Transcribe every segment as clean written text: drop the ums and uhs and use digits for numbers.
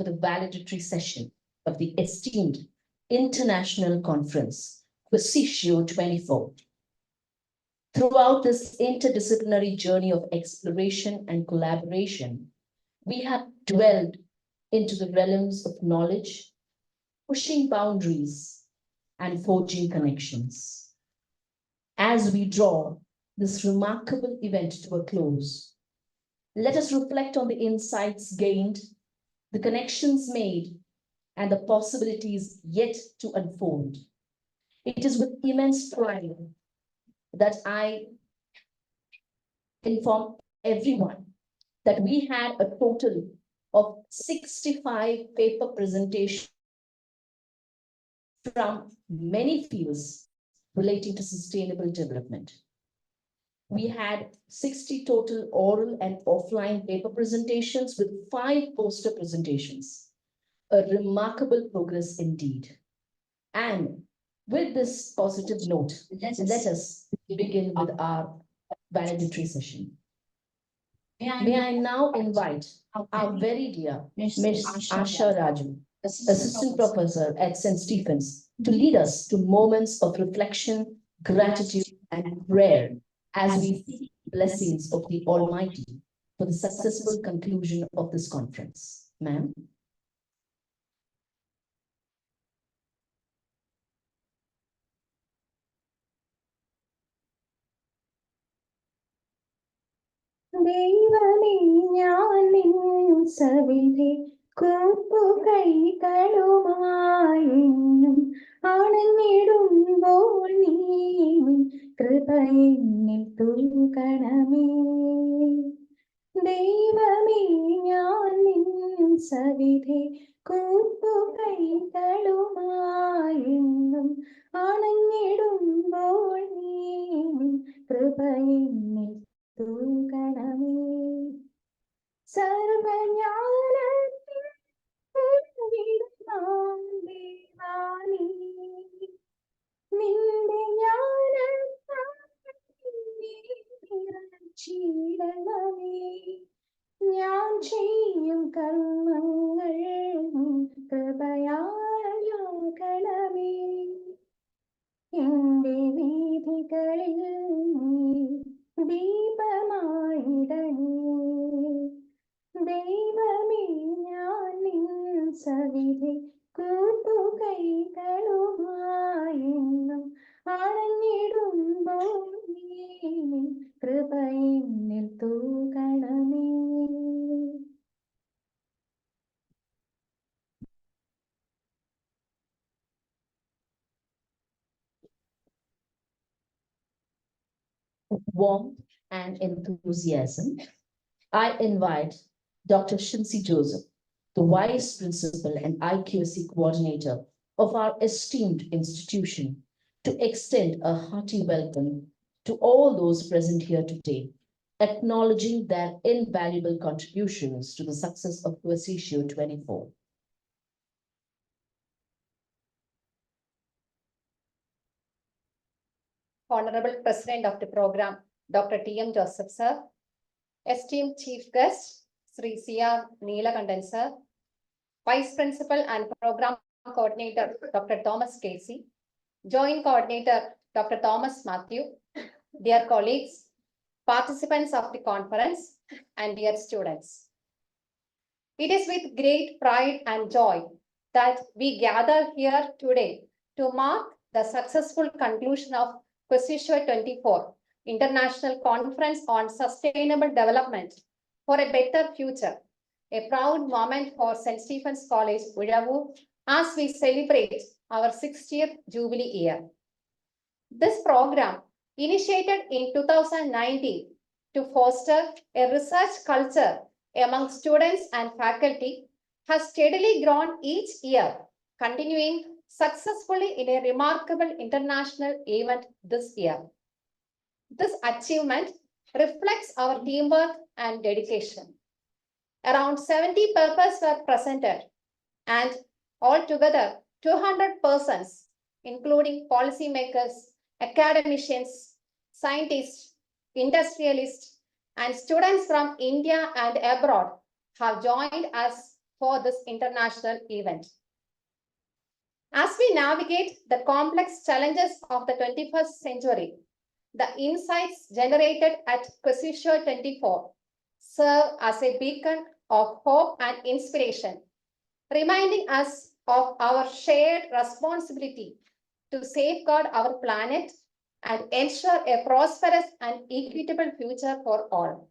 for the valedictory session of the esteemed International Conference, QUAESITIO 24. Throughout this interdisciplinary journey of exploration and collaboration, we have dwelled into the realms of knowledge, pushing boundaries and forging connections. As we draw this remarkable event to a close, let us reflect on the insights gained, the connections made, and the possibilities yet to unfold. It is with immense pride that I inform everyone that we had a total of 65 paper presentations from many fields relating to sustainable development. We had 60 total oral and offline paper presentations with 5 poster presentations. A remarkable progress indeed. And with this positive note, let us begin with our valedictory session. May I now invite our very dear Ms. Asha Raju, Assistant Professor at St. Stephen's, to lead us to moments of reflection, gratitude, and prayer as we seek blessings of the Almighty for the successful conclusion of this conference. Ma'am. ദൈവമേ ഞാൻ നിൻ സവിധി കൂപ്പുകൈകളുമായെന്നും അണഞ്ഞിടുമ്പോൾ നീ കൃപയെന്നിൽ തൂകണമേ. ദൈവമേ ഞാൻ നിൻ സവിധി കൂപ്പുകൈകളുമായെന്നും അണഞ്ഞിടുമ്പോൾ നീ കൃപയെന്നിൽ തൂകണമേ. സർവജ്ഞാനത്തിൻ ദേവാനീ നിന്റെ ജ്ഞാനീടണമേ. ഞാൻ ചെയ്യും കർമ്മങ്ങൾ കൃപയാകണമേ. എന്റെ വീഥികളിൽ ദീപമായിടണേ. ദൈവമേ ഞാൻ നിൻ സവിധി കൂപ്പുകൈകളുമായെന്നും അണഞ്ഞിടുമ്പോൾ നീ കൃപയെന്നിൽ തൂകണമേ. Warmth and enthusiasm, I invite Dr. Shinsi Joseph, the Vice Principal and IQAC Coordinator of our esteemed institution, to extend a hearty welcome to all those present here today, acknowledging their invaluable contributions to the success of QUAESITIO 24. Honorable President of the program, Dr. T.M. Joseph, sir, esteemed Chief Guest, Shri R Neelakandan, sir, Vice Principal and Program Coordinator, Dr. Thomas Casey, Joint Coordinator, Dr. Thomas Matthew, dear colleagues, participants of the conference, and dear students. It is with great pride and joy that we gather here today to mark the successful conclusion of QUAESITIO 24, International Conference on Sustainable Development for a Better Future, a proud moment for St. Stephen's College, Ulavu, as we celebrate our 60th Jubilee year. This program, initiated in 2019 to foster a research culture among students and faculty, has steadily grown each year, continuing successfully in a remarkable international event this year. This achievement reflects our teamwork and dedication. Around 70 papers were presented, and altogether 200 persons, including policymakers, academicians, scientists, industrialists, and students from India and abroad, have joined us for this international event. As we navigate the complex challenges of the 21st century, the insights generated at QUAESITIO 24 serve as a beacon of hope and inspiration, reminding us of our shared responsibility to safeguard our planet and ensure a prosperous and equitable future for all.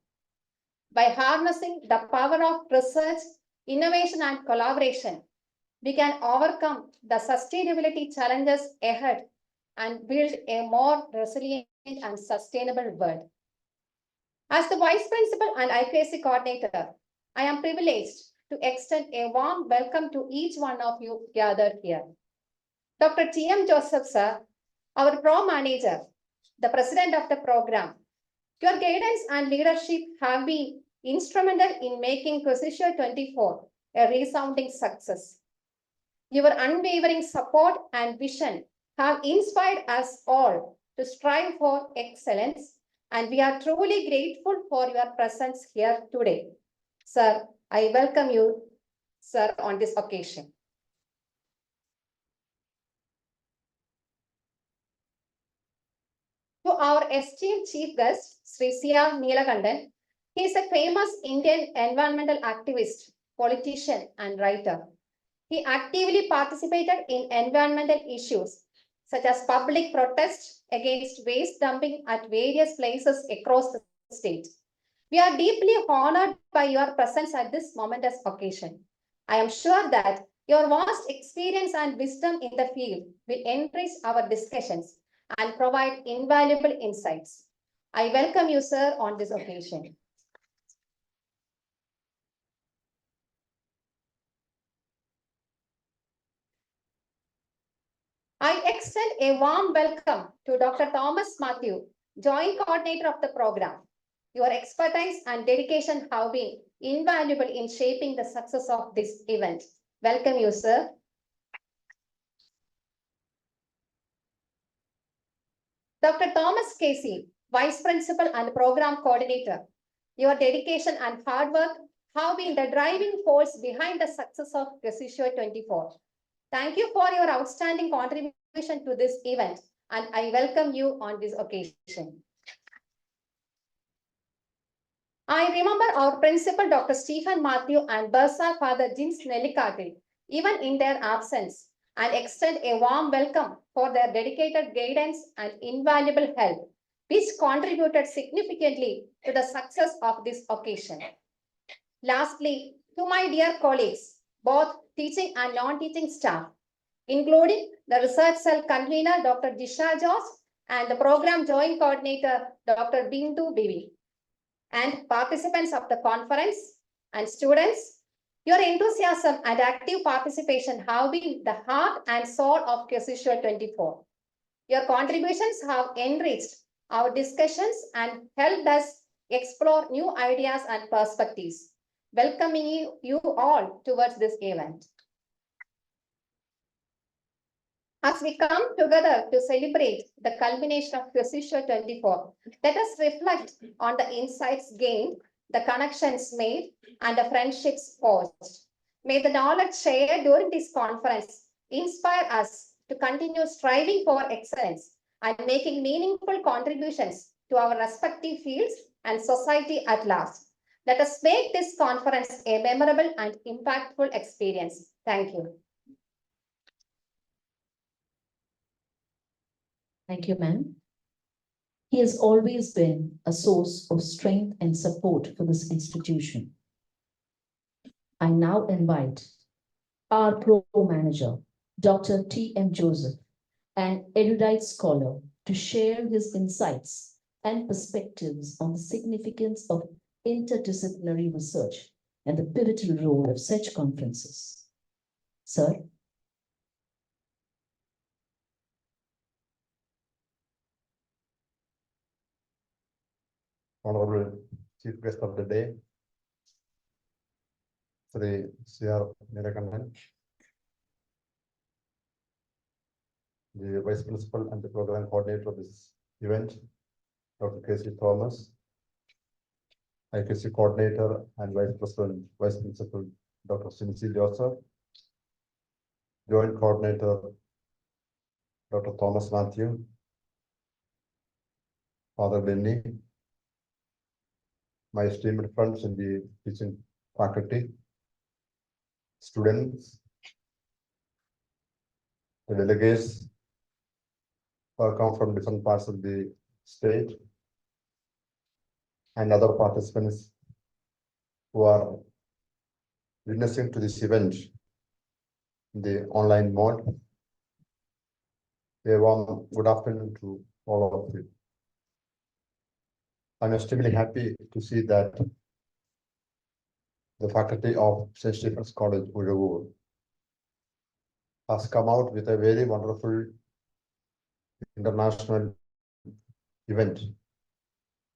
By harnessing the power of research, innovation, and collaboration, we can overcome the sustainability challenges ahead and build a more resilient and sustainable world. As the Vice Principal and IQAC Coordinator, I am privileged to extend a warm welcome to each one of you gathered here. Dr. T.M. Joseph, sir, our Pro Manager, the President of the program, your guidance and leadership have been instrumental in making QUAESITIO 24 a resounding success. Your unwavering support and vision have inspired us all to strive for excellence, and we are truly grateful for your presence here today. Sir, I welcome you, sir, on this occasion. To our esteemed chief guest, Shri R Neelakandan, he is a famous Indian environmental activist, politician, and writer. He actively participated in environmental issues such as public protests against waste dumping at various places across the state. We are deeply honored by your presence at this momentous occasion. I am sure that your vast experience and wisdom in the field will enrich our discussions and provide invaluable insights. I welcome you, sir, on this occasion. I extend a warm welcome to Dr. Thomas Matthew, Joint Coordinator of the program. Your expertise and dedication have been invaluable in shaping the success of this event. Welcome you, sir. Dr. Thomas Casey, Vice Principal and Program Coordinator. Your dedication and hard work have been the driving force behind the success of QUAESITIO 24. Thank you for your outstanding contribution to this event, and I welcome you on this occasion. I remember our principal, Dr. Stephen Matthew, and Bursar Father Jins Neelakandan, even in their absence, and extend a warm welcome for their dedicated guidance and invaluable help, which contributed significantly to the success of this occasion. Lastly, to my dear colleagues, both teaching and non-teaching staff, including the Research Cell Convener, Dr. Jisha Jos, and the Program Joint Coordinator, Dr. Bindu Bibi, and participants of the conference and students, your enthusiasm and active participation have been the heart and soul of QUAESITIO 24. Your contributions have enriched our discussions and helped us explore new ideas and perspectives, welcoming you all towards this event. As we come together to celebrate the culmination of QUAESITIO 24, let us reflect on the insights gained, the connections made, and the friendships forged. May the knowledge shared during this conference inspire us to continue striving for excellence and making meaningful contributions to our respective fields and society at large. Let us make this conference a memorable and impactful experience. Thank you. Thank you, ma'am. He has always been a source of strength and support for this institution. I now invite our Pro Manager, Dr. T.M. Joseph, an erudite scholar, to share his insights and perspectives on the significance of interdisciplinary research and the pivotal role of such conferences. Sir. Honorable Chief Guest of the Day, Shri R Neelakandan, the Vice Principal and the Program Coordinator of this event, Dr. Casey Thomas, IQC Coordinator and Vice President, Vice Principal, Dr. Shri Joseph, Joint Coordinator, Dr. Thomas Matthew, Father Benny, my esteemed friends in the teaching faculty, students, the delegates who come from different parts of the state, and other participants who are witnessing to this event in the online mode. A warm good afternoon to all of you. I'm extremely happy to see that the faculty of St. Stephen's College, Ujavur, has come out with a very wonderful international event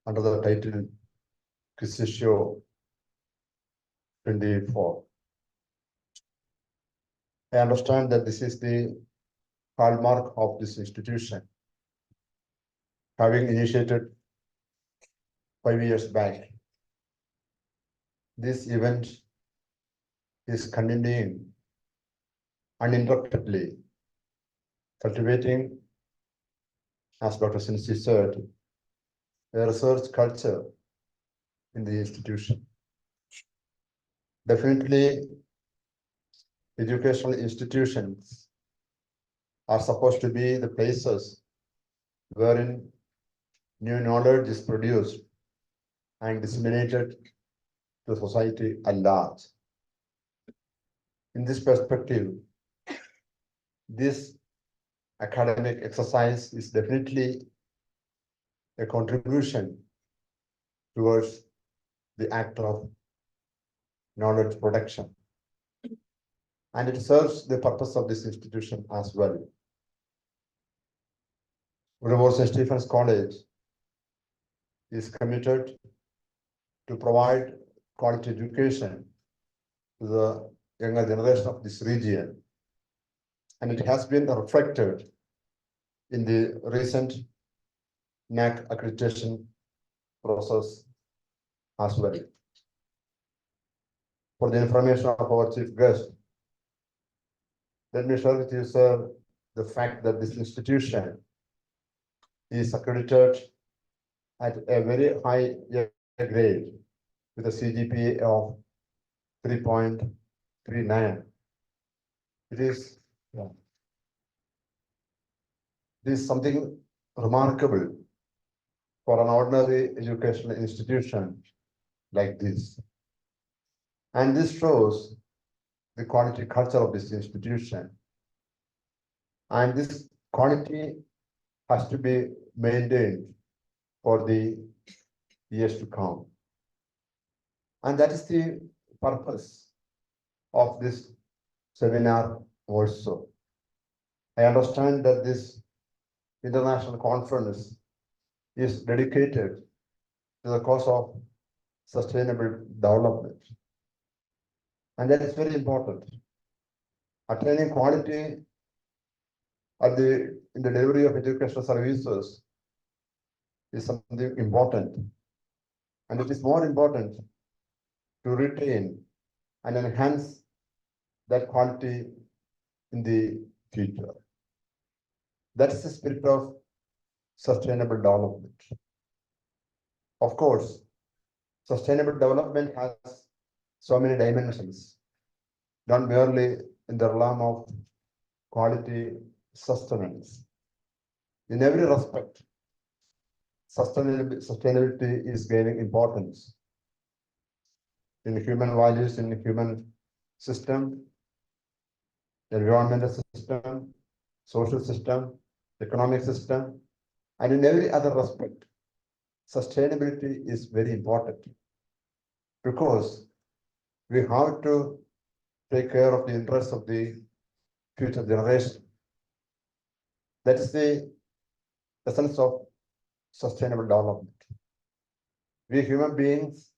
under the title QUAESITIO 24. I understand that this is the hallmark of this institution, having initiated 5 years back. This event is continuing uninterruptedly, cultivating, as Dr. Sinsi said, a research culture in the institution. Definitely, educational institutions are supposed to be the places wherein new knowledge is produced and disseminated to society at large. In this perspective, this academic exercise is definitely a contribution towards the act of knowledge production. And it serves the purpose of this institution as well. Ujavur St. Stephen's College is committed to provide quality education to the younger generation of this region. And it has been reflected in the recent NAC accreditation process as well. For the information of our chief guest, let me share with you, sir, the fact that this institution is accredited at a very high grade with a CGPA of 3.39. It is something remarkable for an ordinary educational institution like this. And this shows the quality culture of this institution. And this quality has to be maintained for the years to come. And that is the purpose of this seminar also. I understand that this international conference is dedicated to the cause of sustainable development. And that is very important. Attaining quality in the delivery of educational services is something important. And it is more important to retain and enhance that quality in the future. That is the spirit of sustainable development. Of course, sustainable development has so many dimensions, not merely in the realm of quality sustenance. In every respect, sustainability is gaining importance in human values, in the human system, environmental system, social system, economic system, and in every other respect. Sustainability is very important because we have to take care of the interests of the future generation. That is the essence of sustainable development. We human beings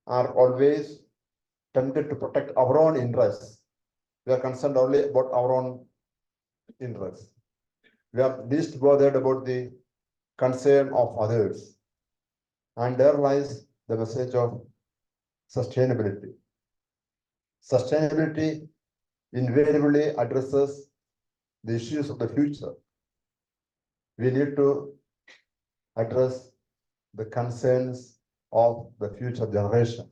are always tempted to protect our own interests. We are concerned only about our own interests. We are least bothered about the concern of others. And there lies the message of sustainability. Sustainability invariably addresses the issues of the future. We need to address the concerns of the future generation.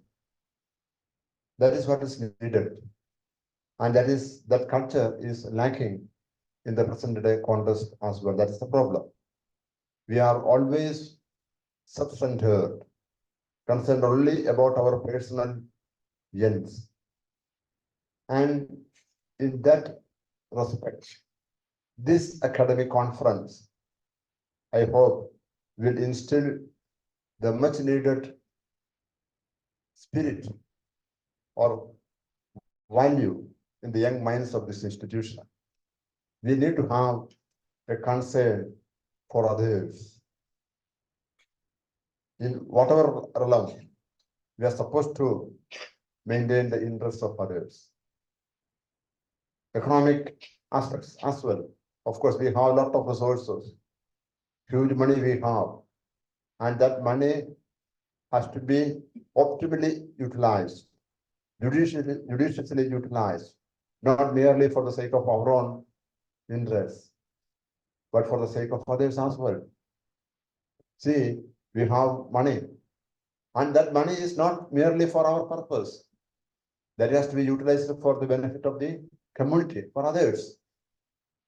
That is what is needed. And that culture is lacking in the present day context as well. That is the problem. We are always self-centered, concerned only about our personal ends. And in that respect, this academic conference, I hope, will instill the much needed spirit or value in the young minds of this institution. We need to have a concern for others. In whatever realm, we are supposed to maintain the interests of others. Economic aspects as well. Of course, we have a lot of resources, huge money we have, and that money has to be optimally utilized, judiciously utilized, not merely for the sake of our own interests, but for the sake of others as well. See, we have money, and that money is not merely for our purpose. That has to be utilized for the benefit of the community, for others.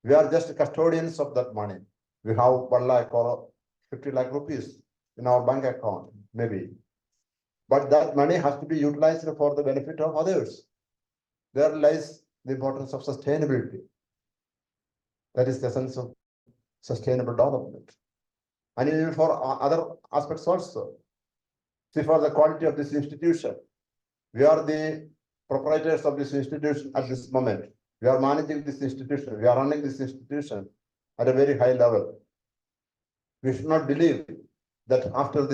We are just custodians of that money. We have 1 lakh or 50 lakh rupees in our bank account, maybe. But that money has to be utilized for the benefit of others. There lies the importance of sustainability. That is the sense of sustainable development. And even for other aspects also. See, for the quality of this institution, we are the proprietors of this institution at this moment. We are managing this institution. We are running this institution at a very high level. We should not believe that after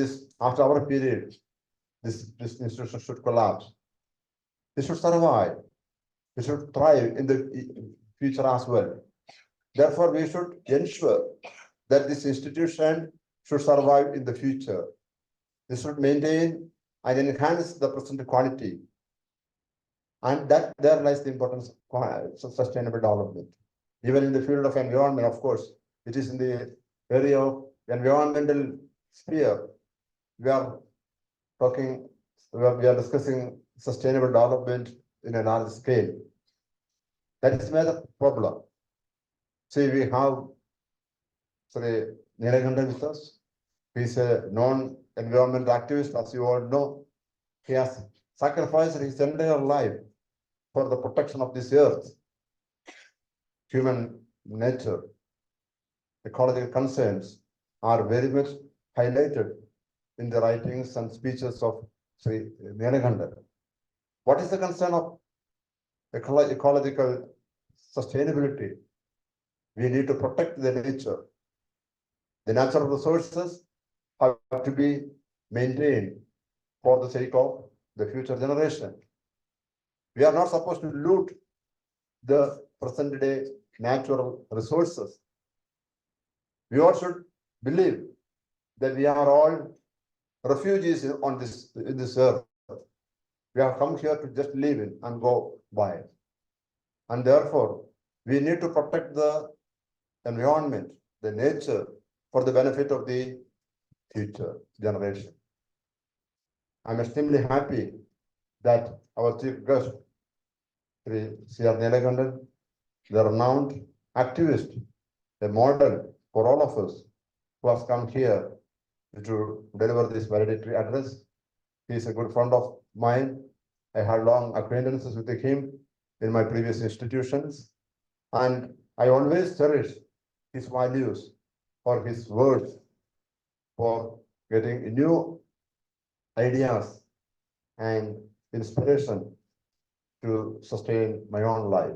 our period, this institution should collapse. It should survive. It should thrive in the future as well. Therefore, we should ensure that this institution should survive in the future. This should maintain and enhance the present quality. And that there lies the importance of sustainable development. Even in the field of environment, of course, it is in the area of environmental sphere. We are discussing sustainable development in a large scale. That is where the problem. See, we have Shri Neelakandan with us. He is a non-environmental activist, as you all know. He has sacrificed his entire life for the protection of this earth, human nature. Ecological concerns are very much highlighted in the writings and speeches of Shri Neelakandan. What is the concern of ecological sustainability? We need to protect the nature. The natural resources have to be maintained for the sake of the future generation. We are not supposed to loot the present day natural resources. We all should believe that we are all refugees in this earth. We have come here to just live in and go by. And therefore, we need to protect the environment, the nature, for the benefit of the future generation. I'm extremely happy that our chief guest, Shri R Neelakandan, the renowned activist, a model for all of us who has come here to deliver this valedictory address. He is a good friend of mine. I had long acquaintances with him in my previous institutions, and I always cherish his values or his words for getting new ideas and inspiration to sustain my own life.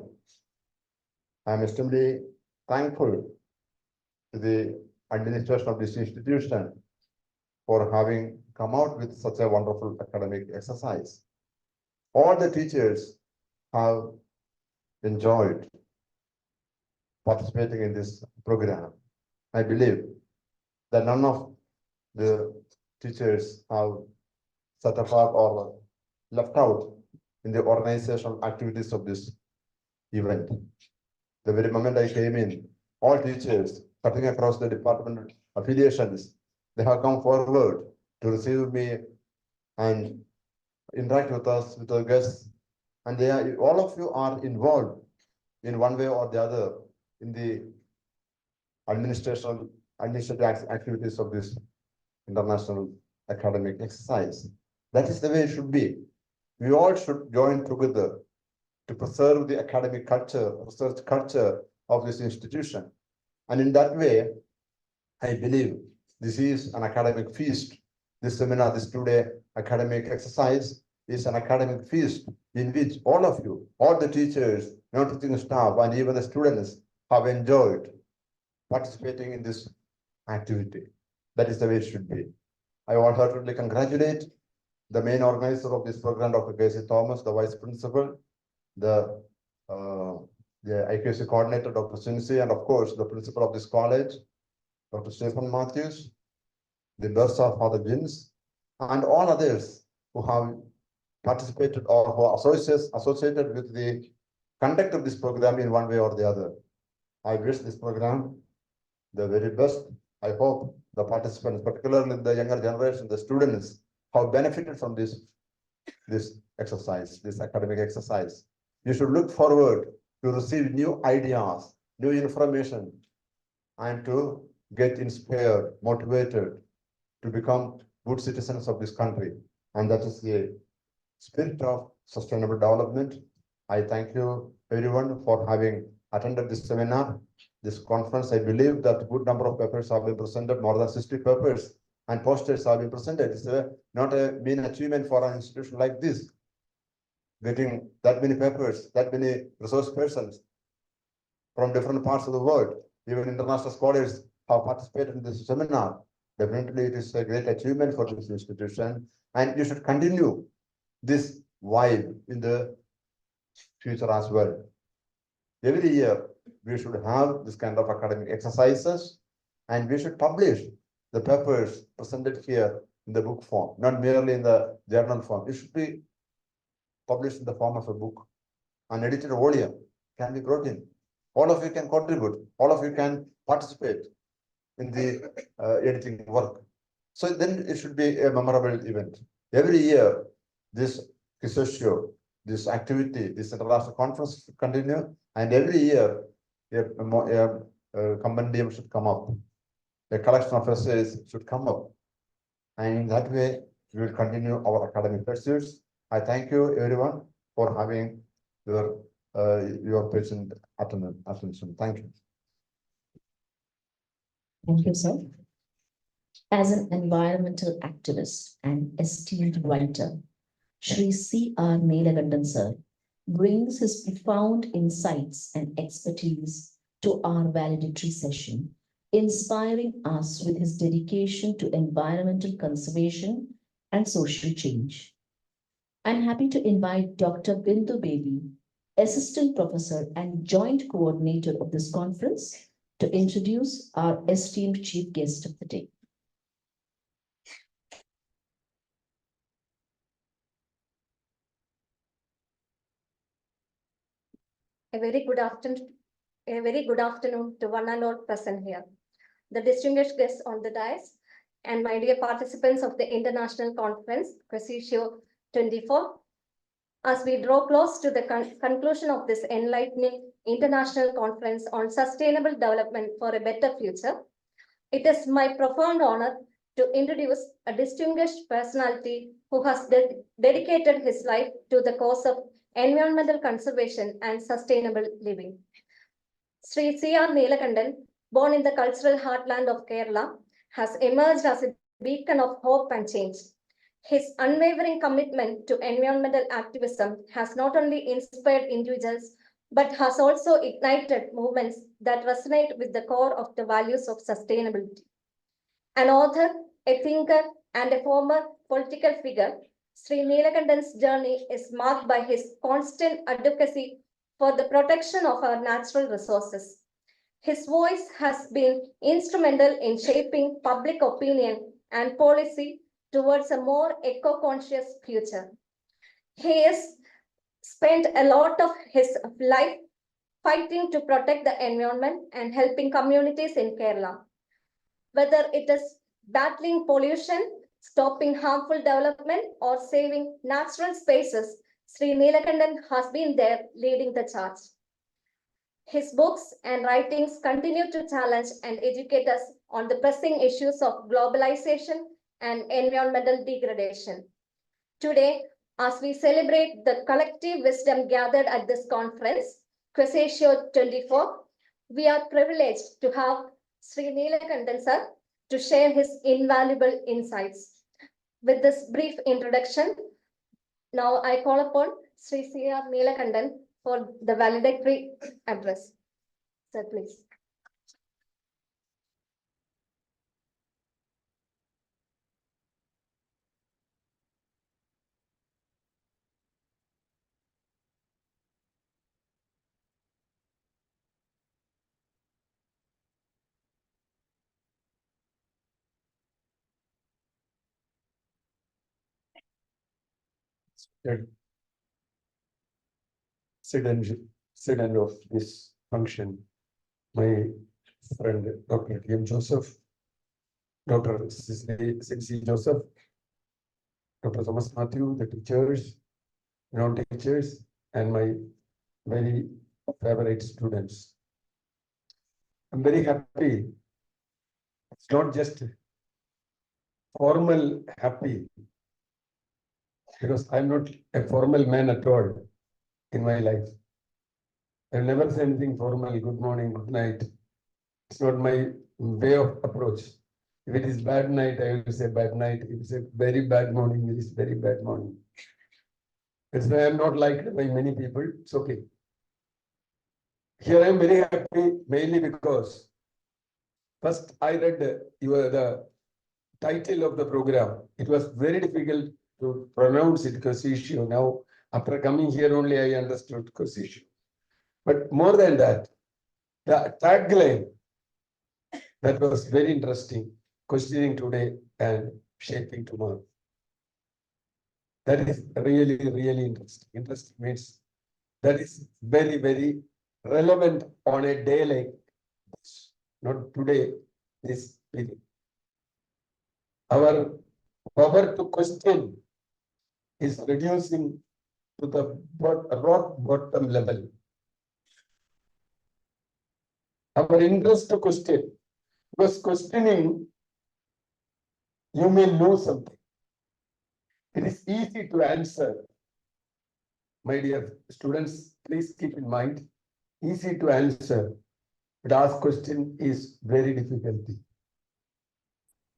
I am extremely thankful to the administration of this institution for having come out with such a wonderful academic exercise. All the teachers have enjoyed participating in this program. I believe that none of the teachers have set apart or left out in the organizational activities of this event. The very moment I came in, all teachers cutting across the department affiliations, they have come forward to receive me and interact with us, with our guests. And they are, all of you are involved in one way or the other in the administrative activities of this international academic exercise. That is the way it should be. We all should join together to preserve the academic culture, research culture of this institution. And in that way, I believe this is an academic feast. This seminar, this two-day academic exercise is an academic feast in which all of you, all the teachers, non-teaching staff, and even the students have enjoyed participating in this activity. That is the way it should be. I wholeheartedly congratulate the main organizer of this program, Dr. Casey Thomas, the vice principal, the IQC coordinator, Dr. Sinsi, and of course, the principal of this college, Dr. Stephen Matthews, the Bursa Father Jins, and all others who have participated or who are associated with the conduct of this program in one way or the other. I wish this program the very best. I hope the participants, particularly the younger generation, the students, have benefited from this exercise, this academic exercise. You should look forward to receive new ideas, new information, and to get inspired, motivated to become good citizens of this country. And that is the spirit of sustainable development. I thank you everyone for having attended this seminar, this conference. I believe that a good number of papers have been presented, more than 60 papers and posters have been presented. It's not a mean achievement for an institution like this. Getting that many papers, that many resource persons from different parts of the world, even international scholars have participated in this seminar. Definitely it is a great achievement for this institution, and you should continue this vibe in the future as well. Every year, we should have this kind of academic exercises, and we should publish the papers presented here in the book form, not merely in the journal form. It should be published in the form of a book. An edited volume can be brought in. All of you can contribute. All of you can participate in the editing work. So then it should be a memorable event. Every year, this QUAESITIO, this activity, this international conference should continue, and every year a compendium should come up. A collection of essays should come up. And in that way, we will continue our academic pursuits. I thank you everyone for having your patient attention. Thank you. Thank you, sir. As an environmental activist and esteemed writer, Shri R Neelakandan sir brings his profound insights and expertise to our valedictory session, inspiring us with his dedication to environmental conservation and social change. I'm happy to invite Dr. Bindu Baby, Assistant Professor and Joint Coordinator of this conference, to introduce our esteemed chief guest of the day. A very good afternoon to one and all present here, the distinguished guests on the dais, and my dear participants of the International Conference, QUAESITIO 24. As we draw close to the conclusion of this enlightening international conference on sustainable development for a better future, it is my profound honor to introduce a distinguished personality who has dedicated his life to the cause of environmental conservation and sustainable living. Shri R Neelakandan, born in the cultural heartland of Kerala, has emerged as a beacon of hope and change. His unwavering commitment to environmental activism has not only inspired individuals, but has also ignited movements that resonate with the core of the values of sustainability. An author, a thinker, and a former political figure, Shri Neelakandan's journey is marked by his constant advocacy for the protection of our natural resources. His voice has been instrumental in shaping public opinion and policy towards a more eco-conscious future. He is spent a lot of his life fighting to protect the environment and helping communities in Kerala. Whether it is battling pollution, stopping harmful development, or saving natural spaces, Sri Neelakandan has been there leading the charge. His books and writings continue to challenge and educate us on the pressing issues of globalization and environmental degradation. Today, as we celebrate the collective wisdom gathered at this conference, QUAESITio 24, we are privileged to have Shri Neelakandan sir to share his invaluable insights. With this brief introduction, now I call upon Shri C.R. Neelakandan for the valedictory address. Sir, please. President of this function, my friend Dr. T.M. Joseph, Dr. C. Joseph, Dr. Thomas Matthew, the teachers, non-teachers, and my very favorite students. I'm very happy. It's not just formal happy, because I'm not a formal man at all in my life. I've never said anything formal, good morning, good night. It's not my way of approach. If it is bad night, I will say bad night. If it's a very bad morning, it is very bad morning. That's why I'm not liked by many people. It's okay. Here I'm very happy, mainly because first I read the title of the program. It was very difficult to pronounce it, QUAESITio. Now, after coming here only, I understood QUAESITio. But more than that, the tagline, that was very interesting, questioning today and shaping tomorrow. That is really, really interesting. Interesting means that is very, very relevant on a day like this, not today, this period. Our power to question is reducing to the rock bottom level. Our interest to question, because questioning, you may know something. It is easy to answer. My dear students, please keep in mind, easy to answer, but ask question is very difficult.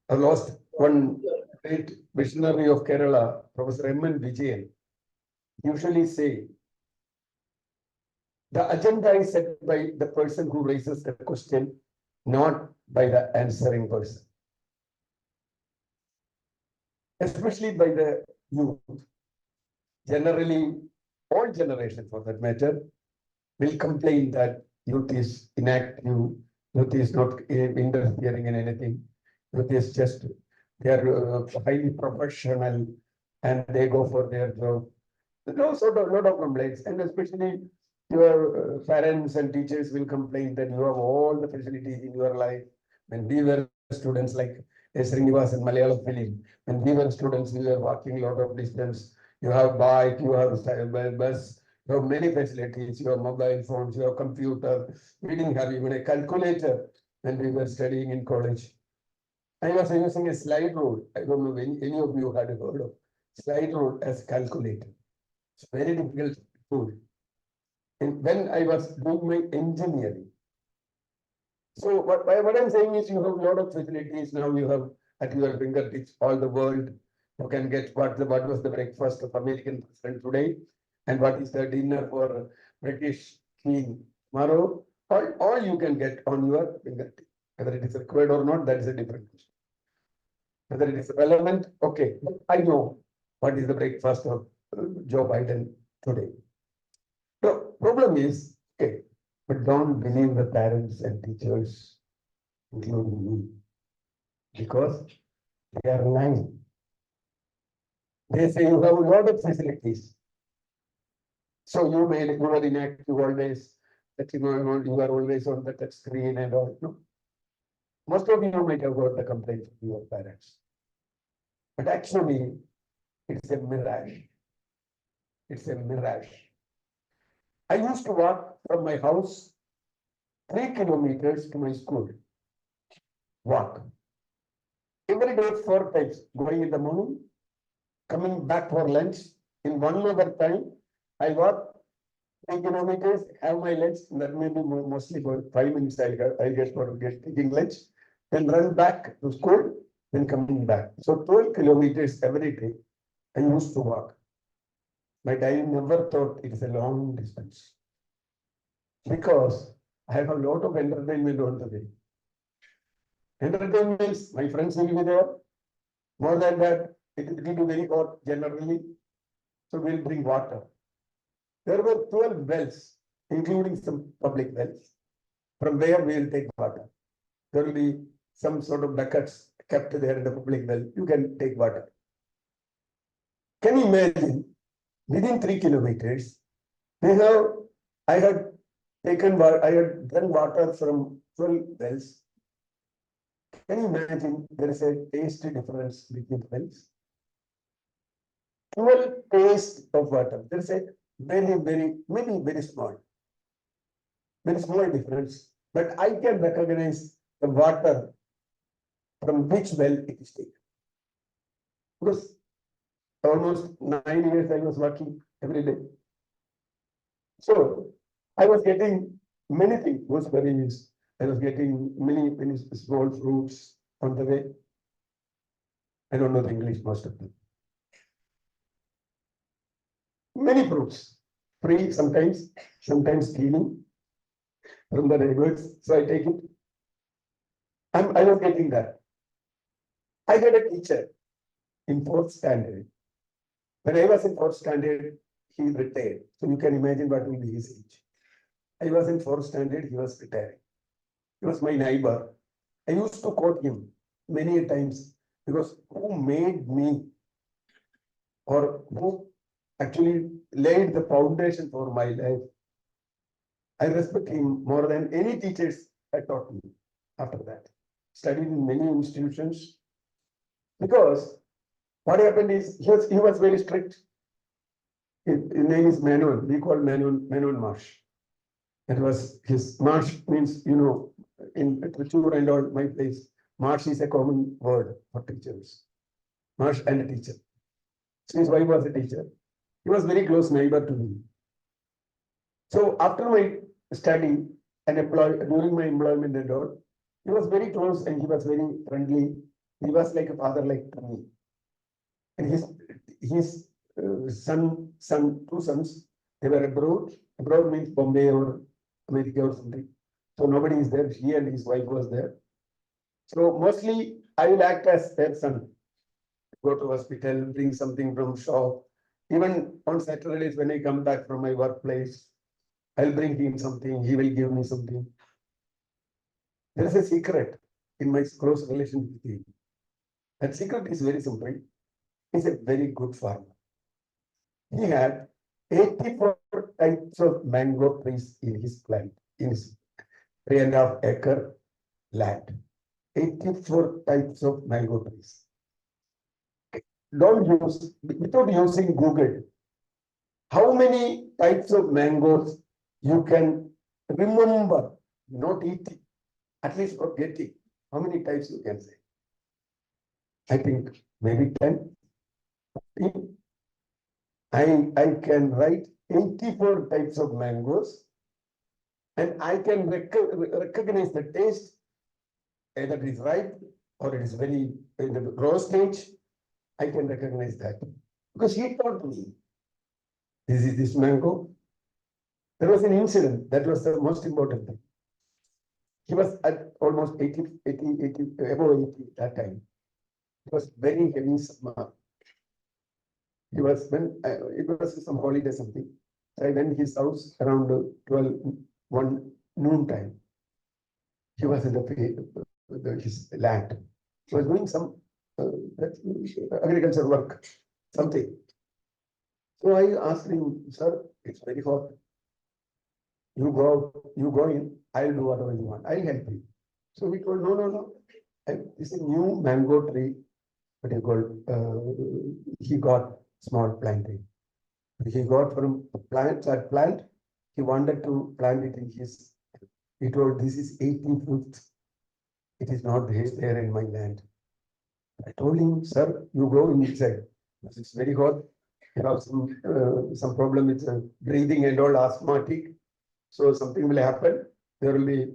I lost one great visionary of Kerala, Professor M.N. Vijayan, usually say, the agenda is set by the person who raises the question, not by the answering person. Especially by the youth. Generally, all generations for that matter, will complain that youth is inactive, youth is not interfering in anything, youth is just, they are highly professional and they go for their job. There's a lot of complaints, and especially your parents and teachers will complain that you have all the facilities in your life. When we were students like Srinivas and Malayalam film, when we were students, we were walking a lot of distance. You have bike, you have bus, you have many facilities, you have mobile phones, you have computer. We didn't have even a calculator when we were studying in college. I was using a slide rule. I don't know if any of you had heard of slide rule as calculator. It's very difficult tool. And when I was doing my engineering. So what I'm saying is you have a lot of facilities now, you have at your fingertips all the world. You can get what was the breakfast of American president today and what is the dinner for British king tomorrow. All you can get on your fingertips. Whether it is required or not, that is a different question. Whether it is relevant, okay, I know what is the breakfast of Joe Biden today. The problem is, okay, but don't believe the parents and teachers, including me, because they are lying. They say you have a lot of facilities. So you were inactive always, that you are always on the touch screen and all, no? Most of you might have got the complaint from your parents. But actually, it's a mirage. It's a mirage. I used to walk from my house 3 kilometers to my school. Walk. Every day 4 times, going in the morning, coming back for lunch. In 1 hour time, I walk 3 kilometers, have my lunch. That may be mostly about 5 minutes I get for taking lunch. Then run back to school, then coming back. So 12 kilometers every day I used to walk. But I never thought it is a long distance. Because I have a lot of entertainment on the way. Entertainments, my friends will be there. More than that, it will be very hot generally. So we'll bring water. There were 12 wells, including some public wells, from where we will take water. There will be some sort of buckets kept there in the public well. You can take water. Can you imagine? Within 3 kilometers, I had drunk water from 12 wells. Can you imagine there is a taste difference between wells? 12 taste of water. There is a maybe very small difference. But I can recognize the water from which well it is taken. Because almost 9 years I was working every day. So I was getting many things, gooseberries. I was getting many small fruits on the way. I don't know the English, most of them. Many fruits, free sometimes stealing from the neighbors. So I take it. I was getting that. I had a teacher in 4th standard. When I was in 4th standard, he retired. So you can imagine what will be his age. I was in 4th standard, he was retiring. He was my neighbor. I used to quote him many times because who made me or who actually laid the foundation for my life. I respect him more than any teachers had taught me after that. Studied in many institutions because what happened is he was very strict. His name is Manon. We call Manon Marsh. It was his Marsh means, in Trichure and all my place, Marsh is a common word for teachers. Marsh and a teacher. So his wife was a teacher. He was very close neighbor to me. So after my study and during my employment and all, he was very close and he was very friendly. He was like a father like to me. And his two sons, they were abroad. Abroad means Bombay or America or something. So nobody is there. He and his wife was there. So mostly I will act as their son. Go to hospital, bring something from shop. Even on Saturdays when I come back from my workplace, I'll bring him something. He will give me something. There is a secret in my close relation with him. That secret is very simple. He's a very good farmer. He had 84 types of mango trees in his plant, in his 3.5 acre land. 84 types of mango trees. Without using Google, how many types of mangoes you can remember, not eating, at least not getting. How many types you can say? I think maybe 10. I can write 84 types of mangoes and I can recognize the taste, either it is ripe or it is very in the raw stage. I can recognize that because he taught me this is this mango. There was an incident that was the most important thing. He was at almost 80, above 80 that time. It was very heavy summer. He was it was some holiday something. So I went to his house around 1 noon time. He was in the field, his land. He was doing some agriculture work, something. So I asked him, sir, it's very hot. You go in, I'll do whatever you want. I'll help you. So he told, no. This is a new mango tree, what you call, he got small planting. He got from that plant, he wanted to plant it in his, he told, this is 18th. It is not there in my land. I told him, sir, you go inside. It's very hot. You have some problem with breathing and all, asthmatic. So something will happen. There will be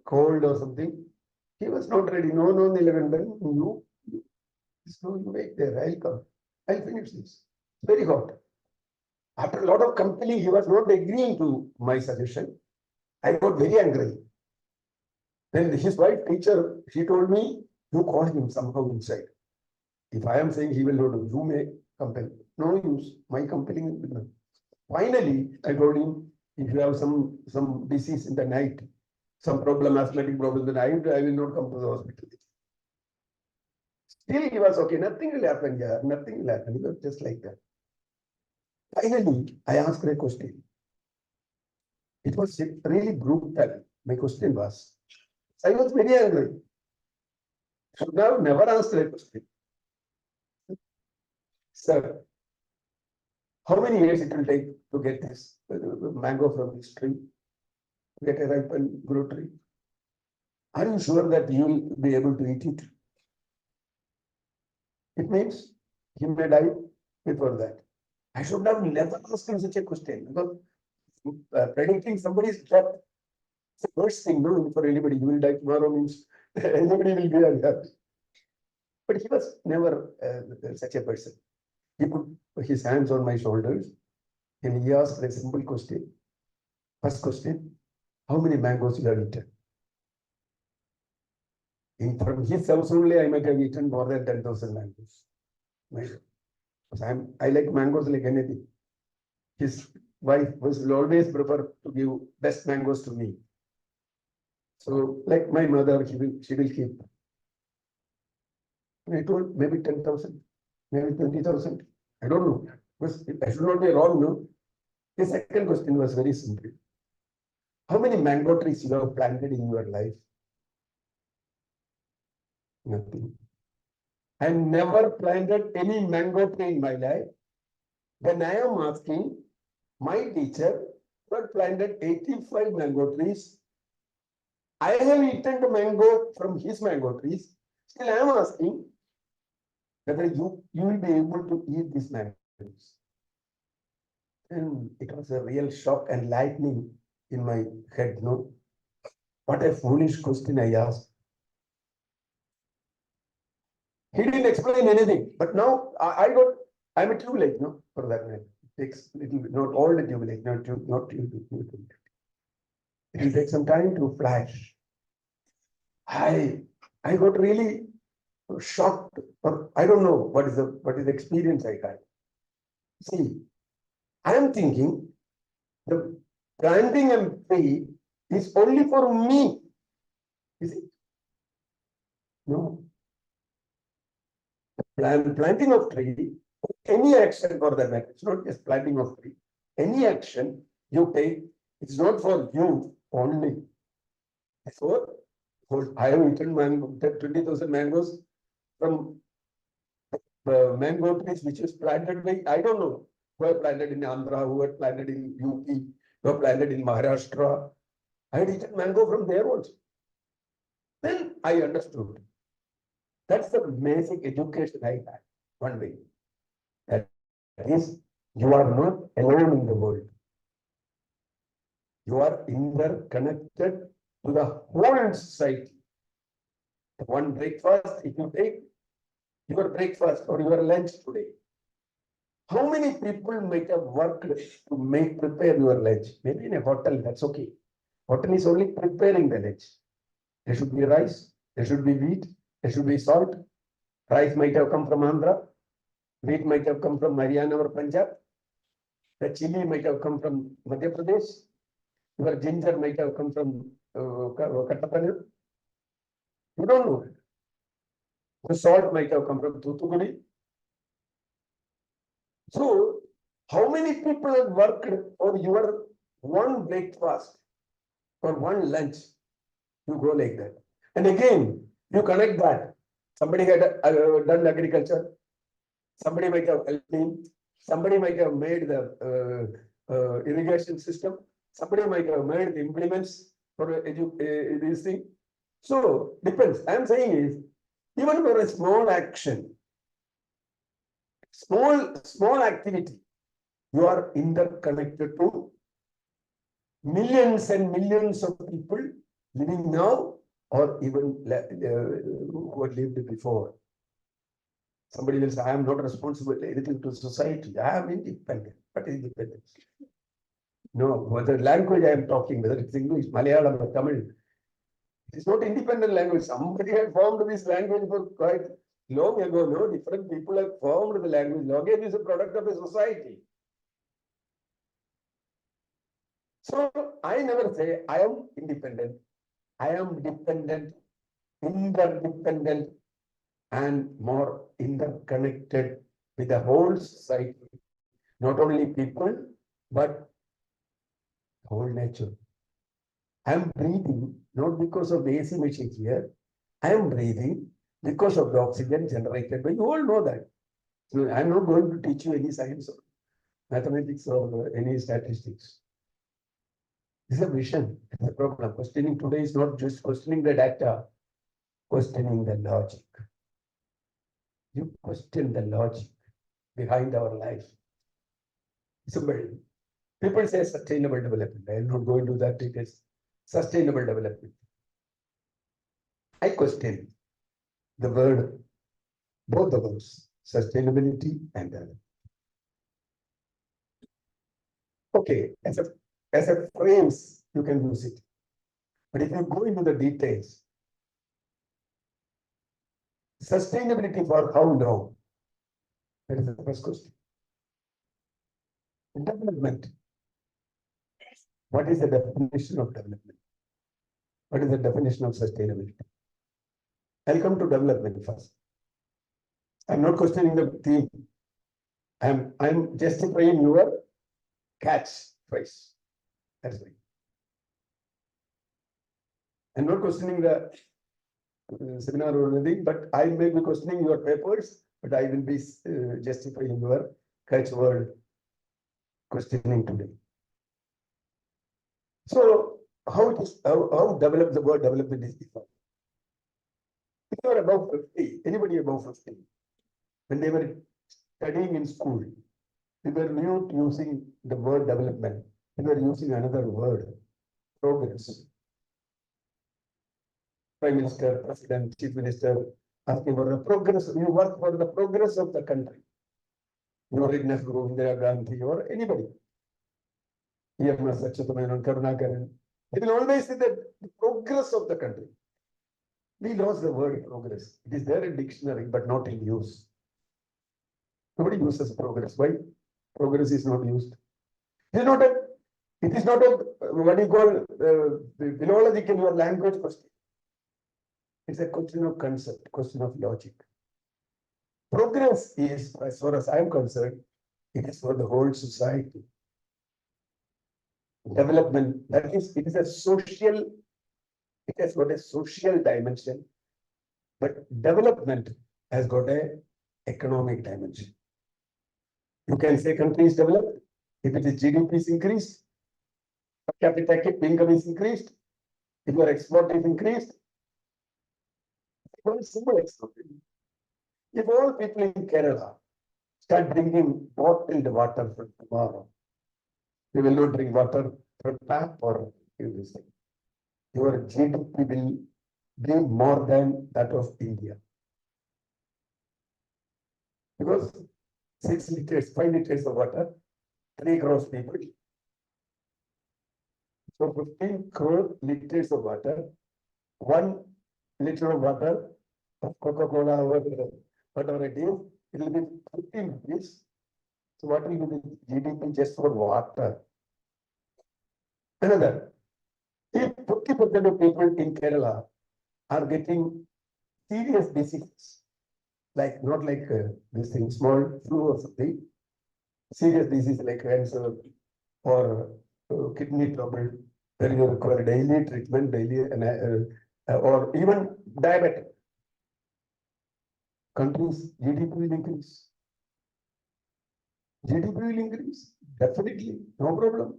cold or something. He was not ready. No, Neelakandan, you wait there. I'll come. I'll finish this. Very hot. After a lot of company, he was not agreeing to my suggestion. I got very angry. Then his wife teacher, she told me, you call him somehow inside. If I am saying he will not do, you may compel. No use. My company will be done. Finally, I told him, if you have some disease in the night, some problem, asthmatic problem, then I will not come to the hospital. Still he was okay. Nothing will happen here. Nothing will happen. He was just like that. Finally, I asked a question. It was really brutal. My question was, I was very angry. Should have never asked a question. Sir, how many years it will take to get this mango from this tree? Get a ripened grow tree? Are you sure that you will be able to eat it? It means he may die before that. I should have never asked him such a question because predicting somebody's death is the worst thing, no, for anybody. You will die tomorrow means anybody will be unhappy. But he was never such a person. He put his hands on my shoulders and he asked a simple question. First question, how many mangoes you have eaten? From his house only, I might have eaten more than 10,000 mangoes. I like mangoes like anything. His wife will always prefer to give best mangoes to me. So, like my mother, she will keep. And I told maybe 10,000, maybe 20,000. I don't know. Because I should not be wrong, no? The second question was very simple. How many mango trees you have planted in your life? Nothing. I never planted any mango tree in my life. When I am asking, my teacher had planted 85 mango trees. I have eaten the mango from his mango trees. Still, I am asking whether you will be able to eat these mangoes. And it was a real shock and lightning in my head. No, what a foolish question I asked. He didn't explain anything, but now I'm a tube lake, no, for that matter. It takes little bit, not all the tube lake, not tube. It will take some time to flash. I got really shocked, or I don't know what is the experience I had. See, I am thinking the planting a tree is only for me. Is it? No. Planting of tree, any action for that matter, it's not just planting of tree. Any action you take, it's not for you only. So, I have eaten 20,000 mangoes from mango trees which is planted by, I don't know, who are planted in Andhra, who are planted in UP, who are planted in Maharashtra. I had eaten mango from there also. Then I understood. That's the basic education I had one way. That is, you are not alone in the world. You are interconnected to the whole society. The one breakfast, if you take your breakfast or your lunch today, how many people might have worked to prepare your lunch? Maybe in a hotel, that's okay. Hotel is only preparing the lunch. There should be rice, there should be wheat, there should be salt. Rice might have come from Andhra, wheat might have come from Haryana or Punjab, the chili might have come from Madhya Pradesh, your ginger might have come from Kattapalli. You don't know. The salt might have come from Thoothukudi. So, How many people have worked for your one breakfast or one lunch? You go like that. And again, you connect that. Somebody had done agriculture. Somebody might have helped him. Somebody might have made the irrigation system. Somebody might have made the implements for this thing. So depends. I am saying is, even for a small action, small activity, you are interconnected to millions and millions of people living now or even who had lived before. Somebody will say, I am not responsible anything to society. I am independent. But independence? No, whether language I am talking, whether it's English, Malayalam or Tamil, it is not independent language. Somebody had formed this language for quite long ago. No, different people have formed the language. Language is a product of a society. So I never say I am independent. I am dependent, interdependent, and more interconnected with the whole society. Not only people, but whole nature. I am breathing not because of the AC machine here. I am breathing because of the oxygen generated by you all know that. So I am not going to teach you any science or mathematics or any statistics. This is a vision. It's a problem. Questioning today is not just questioning the data, questioning the logic. You question the logic behind our life. Simple. People say sustainable development. I will not go into that. It is sustainable development. I question the word, both the words, sustainability and development. Okay, as a phrase, you can use it. But if you go into the details, sustainability for how long? That is the first question. Development. What is the definition of development? What is the definition of sustainability? I'll come to development first. I'm not questioning the theme. I'm justifying your catch phrase. That's right. I'm not questioning the seminar or anything, but I may be questioning your papers, but I will be justifying your catch word questioning today. So how it is, how develop the word development is defined? If you are above 50, anybody above 50, when they were studying in school, we were not using the word development. We were using another word, progress. Prime Minister, President, Chief Minister, asking for the progress. You work for the progress of the country. You know, Nehru, Indira Gandhi, or anybody. EMS, Achuthamenon, Karunakaran. It will always say the progress of the country. We lost the word progress. It is there in dictionary, but not in use. Nobody uses progress. Why? Progress is not used. It is not a what you call philological or language question. It's a question of concept, question of logic. Progress is, as far as I'm concerned, it is for the whole society. Development, that is, it is a social, it has got a social dimension, but development has got a economic dimension. You can say country is developed if its GDP is increased, per capita income is increased, if your export is increased. One simple example. If all people in Kerala start drinking bottled water from tomorrow, they will not drink water from tap or anything. Your GDP will be more than that of India. Because 6 liters, 5 liters of water, 3 crores people. So 15 crore liters of water, 1 liter of water of Coca-Cola or whatever it is, it will be 15 rupees. So what will be the GDP just for water? Another, if 50% of people in Kerala are getting serious diseases, like not like this thing, small flu or something, serious disease like cancer or kidney trouble, where you require daily treatment, daily, or even diabetic. Countries' GDP will increase. GDP will increase, definitely, no problem.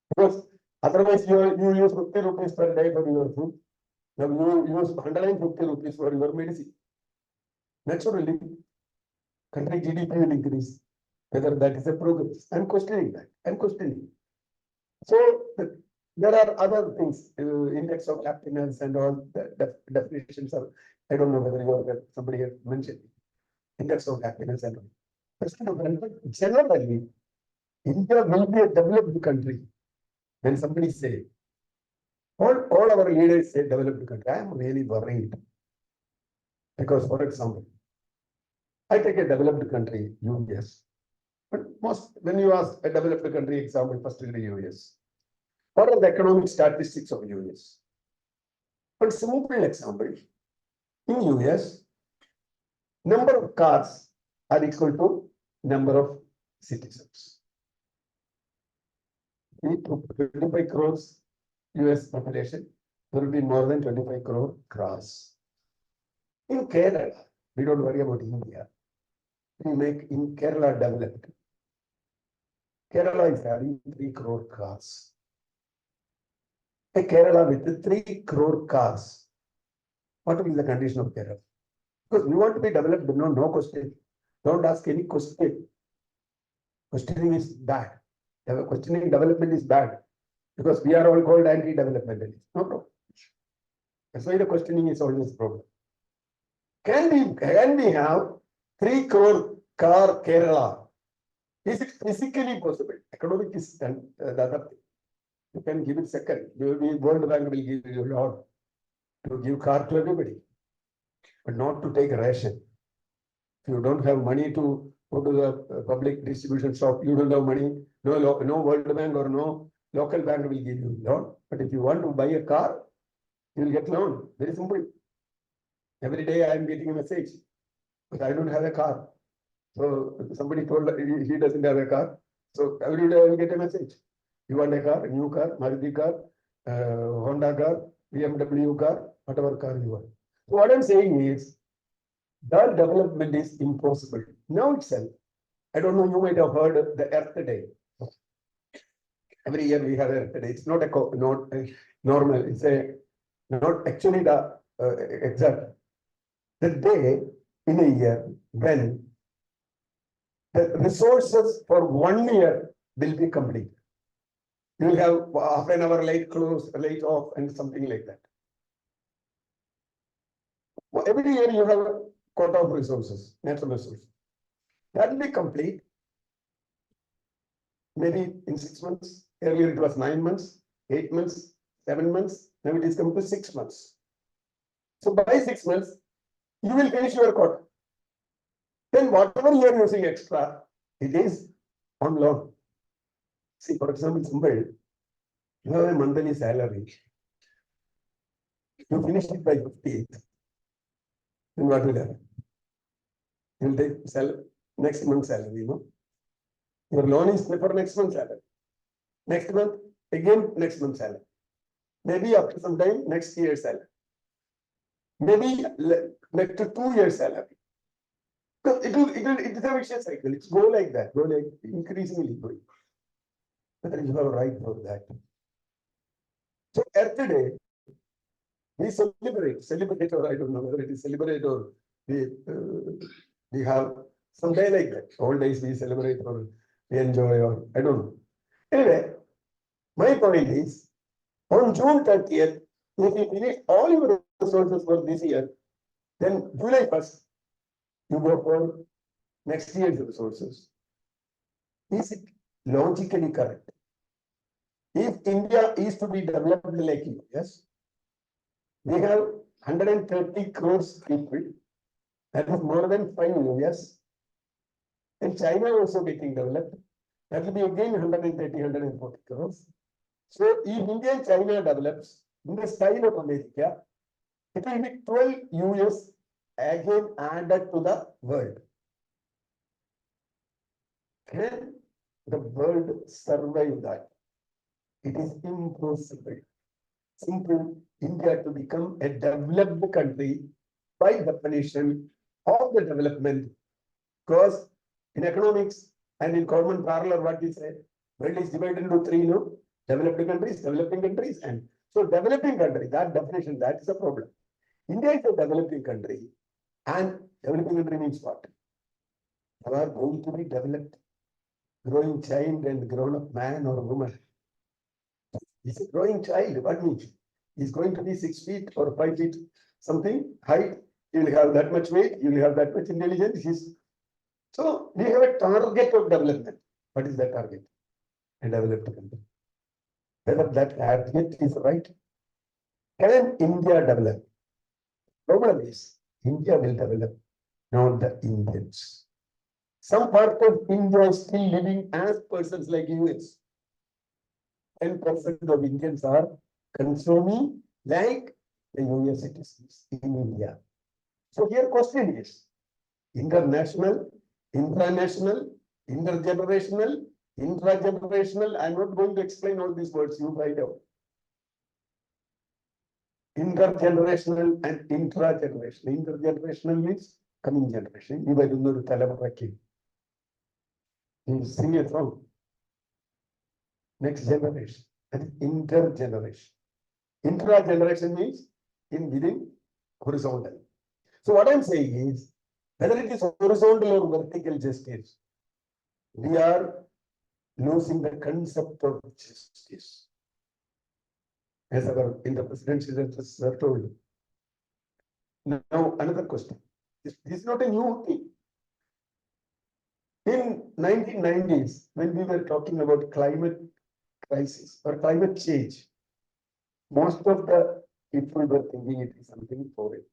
Because otherwise you use 50 rupees per day for your food. Now you use 150 rupees for your medicine. Naturally, country GDP will increase. Whether that is a progress. I'm questioning that. I'm questioning. So there are other things, index of happiness and all the definitions are, I don't know whether you have somebody has mentioned index of happiness and all. But generally, India will be a developed country. When somebody say, all our leaders say developed country, I am really worried. Because, for example, I take a developed country, US. But when you ask a developed country example, first in the US, what are the economic statistics of US? But simple example, in US, number of cars are equal to number of citizens. 25 crores US population, there will be more than 25 crore cars. In Kerala, we don't worry about India. We make in Kerala developed. Kerala is having 3 crore cars. A Kerala with 3 crore cars. What will be the condition of Kerala? Because we want to be developed, no question. Don't ask any question. Questioning is bad. Questioning development is bad. Because we are all called anti-developmentalists. No problem. That's why the questioning is always a problem. Can we have 3 crore car Kerala? Is it physically possible? Economic is the other thing. You can give it second. World Bank will give you a lot to give car to everybody, but not to take a ration. If you don't have money to go to the public distribution shop, you don't have money. No World Bank or no local bank will give you loan. But if you want to buy a car, you will get loan. Very simple. Every day I am getting a message, but I don't have a car. So somebody told he doesn't have a car. So every day I will get a message. You want a car, a new car, Maruti car, Honda car, BMW car, whatever car you want. So what I'm saying is, that development is impossible. Now itself, I don't know, you might have heard the Earth Day. Every year we have Earth Day. It's not a normal, it's not actually the exact. The day in a year when the resources for 1 year will be complete. You will have half an hour light close, light off, and something like that. Every year you have a quota of resources, natural resources. That will be complete. Maybe in 6 months. Earlier it was 9 months, 8 months, 7 months. Now it is come to 6 months. So by 6 months, you will finish your quota. Then whatever you are using extra, it is on loan. See, for example, somebody, you have a monthly salary. You finish it by 58th. Then what will happen? You will take next month's salary, Your loan is for next month's salary. Next month, again next month's salary. Maybe after some time, next year's salary. Maybe next 2 years' salary. Because it is a vicious cycle. It's go like that, go like increasingly going. Whether you have a right for that. So every day, we celebrate, or I don't know whether it is celebrate or we have some day like that. All days we celebrate or we enjoy, or I don't know. Anyway, my point is, on June 30th, if you finish all your resources for this year, then July 1st, you go for next year's resources. Is it logically correct? If India is to be developed like US, we have 130 crores people, that is more than 5 years. And China also getting developed, that will be again 130, 140 crores. So if India and China develops in the style of America, it will be 12 US again added to the world. Can the world survive that? It is impossible. Simple India to become a developed country by definition of the development. Because in economics and in common parallel, what we say, world is divided into three, no? Developing countries, and so developing country, that definition, that is a problem. India is a developing country, and developing country means what? You are going to be developed, growing child and grown up man or woman. He's a growing child, what means? He's going to be 6 feet or 5 feet something height, he will have that much weight, you will have that much intelligence. So we have a target of development. What is that target? A developed country. Whether that target is right. Can India develop? Problem is, India will develop, not the Indians. Some part of India is still living as persons like US. 10% of Indians are consuming like the US citizens in India. So here question is, international, intranational, intergenerational, intragenerational. I'm not going to explain all these words, you write out. Intergenerational and intragenerational. Intergenerational means coming generation. You will know the you sing a song. Next generation. That is intergeneration. Intrageneration means in within horizontal. So what I'm saying is, whether it is horizontal or vertical justice, we are losing the concept of justice. As our in the presidential address told. Now another question. This is not a new thing. In 1990s, when we were talking about climate crisis or climate change, most of the people were thinking it is something foreign.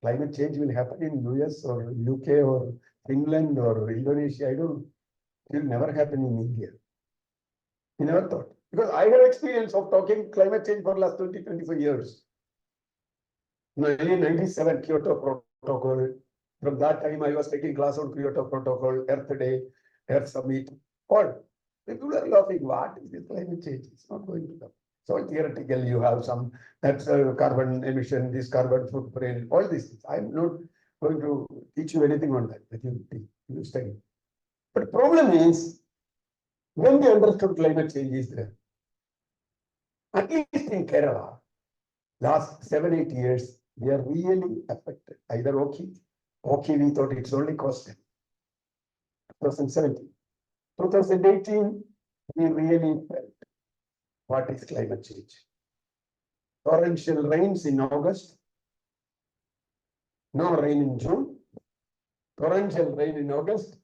Climate change will happen in US or UK or Finland or Indonesia. I don't know. It will never happen in India. We never thought. Because I have experience of talking climate change for the last 20-25 years. In 1997, Kyoto Protocol. From that time, I was taking class on Kyoto Protocol, Earth Day, Earth Summit. All people are laughing. What is this climate change? It's not going to come. So theoretically, you have some that's carbon emission, this carbon footprint, all these things. I'm not going to teach you anything on that. That you study. But problem is, when we understood climate change is there, at least in Kerala, last 7-8 years, we are really affected. Either okay, we thought it's only cost 2017. 2018, we really felt what is climate change. Torrential rains in August, no rain in June, torrential rain in August,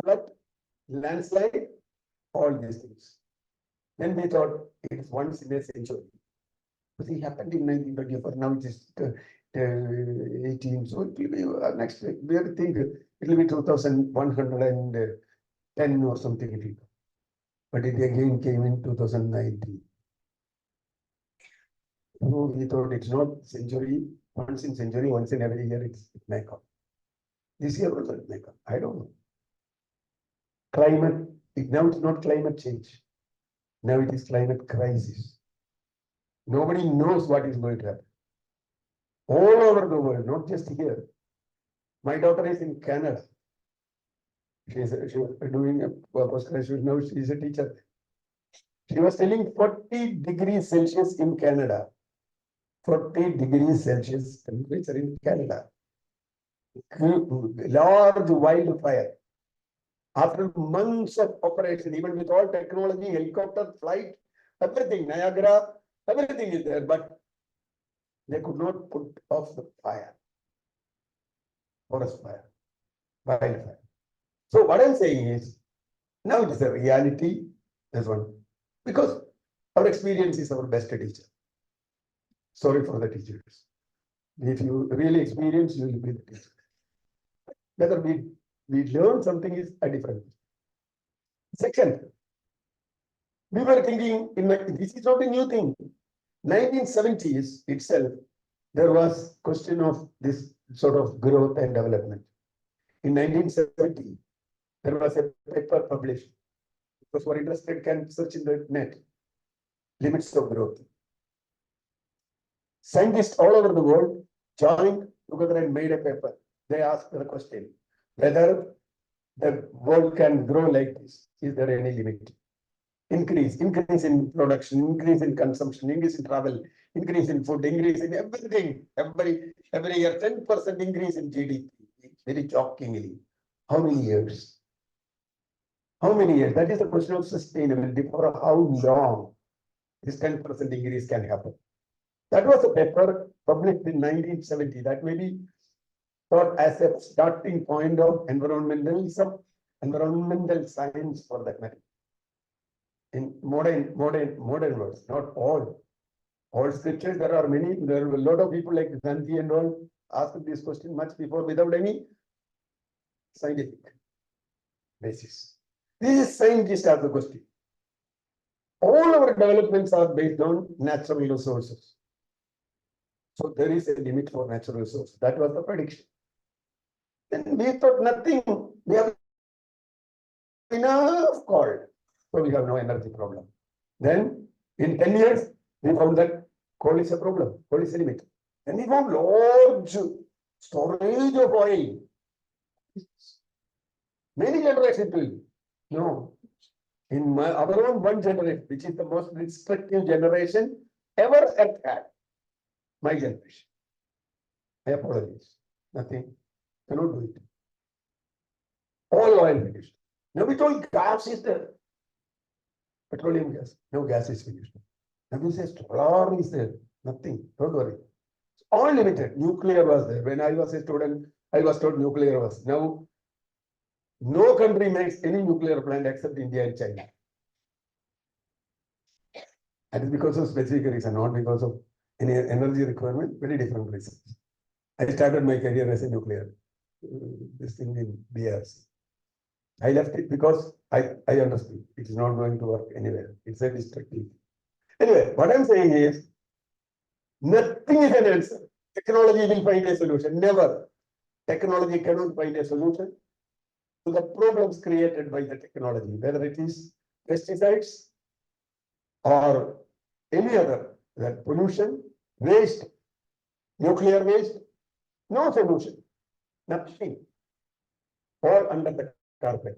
flood, landslide, all these things. Then we thought it's once in a century. But it happened in 1924, now it is 18, so it will be next, we have to think it will be 2110 or something. It will. But it again came in 2019. So we thought it's not century, once in century, once in every year, it may come. This year also it may come. I don't know. Climate, now it's not climate change. Now it is climate crisis. Nobody knows what is going to happen. All over the world, not just here. My daughter is in Canada. She was doing a postgraduate, now she is a teacher. She was telling 40 degrees Celsius in Canada. 40 degrees Celsius temperature in Canada. Large wildfire. After months of operation, even with all technology, helicopter flight, everything, Niagara, everything is there, but they could not put off the fire. Forest fire, wildfire. So what I'm saying is, now it is a reality, this one, because our experience is our best teacher. Sorry for the teachers. If you really experience, you will be the teacher. Whether we learn something is a different. Second, we were thinking, this is not a new thing. 1970s itself, there was question of this sort of growth and development. In 1970, there was a paper published. Those who are interested can search in the net. Limits of growth. Scientists all over the world joined together and made a paper. They asked the question whether the world can grow like this. Is there any limit? Increase in production, increase in consumption, increase in travel, increase in food, increase in everything. Every year, 10% increase in GDP. Very shockingly. How many years? How many years? That is the question of sustainability. For how long this 10% increase can happen? That was a paper published in 1970. That may be thought as a starting point of environmentalism, environmental science for that matter. In modern words, not all scriptures, there are many, there are a lot of people like Gandhi and all asked this question much before without any scientific basis. This is scientists ask the question. All our developments are based on natural resources. So there is a limit for natural resources. That was the prediction. Then we thought nothing. We have enough coal. So we have no energy problem. Then in 10 years, we found that coal is a problem. Coal is a limit. Then we found large storage of oil. Many generations will. No. In our own one generation, which is the most restrictive generation ever had. My generation. I apologize. Nothing. Cannot do it. All oil finished. Now we told gas is there. Petroleum gas. No, gas is finished. Now we say solar is there. Nothing. Don't worry. All limited. Nuclear was there. When I was a student, I was told nuclear was. Now, no country makes any nuclear plant except India and China. That is because of specific reason, not because of any energy requirement, very different reasons. I started my career as a nuclear, this thing in BRC. I left it because I understood it is not going to work anywhere. It's a destructive. Anyway, what I'm saying is, nothing is an answer. Technology will find a solution. Never. Technology cannot find a solution to the problems created by the technology, whether it is pesticides or any other, that pollution, waste, nuclear waste, no solution. Nothing. All under the carpet.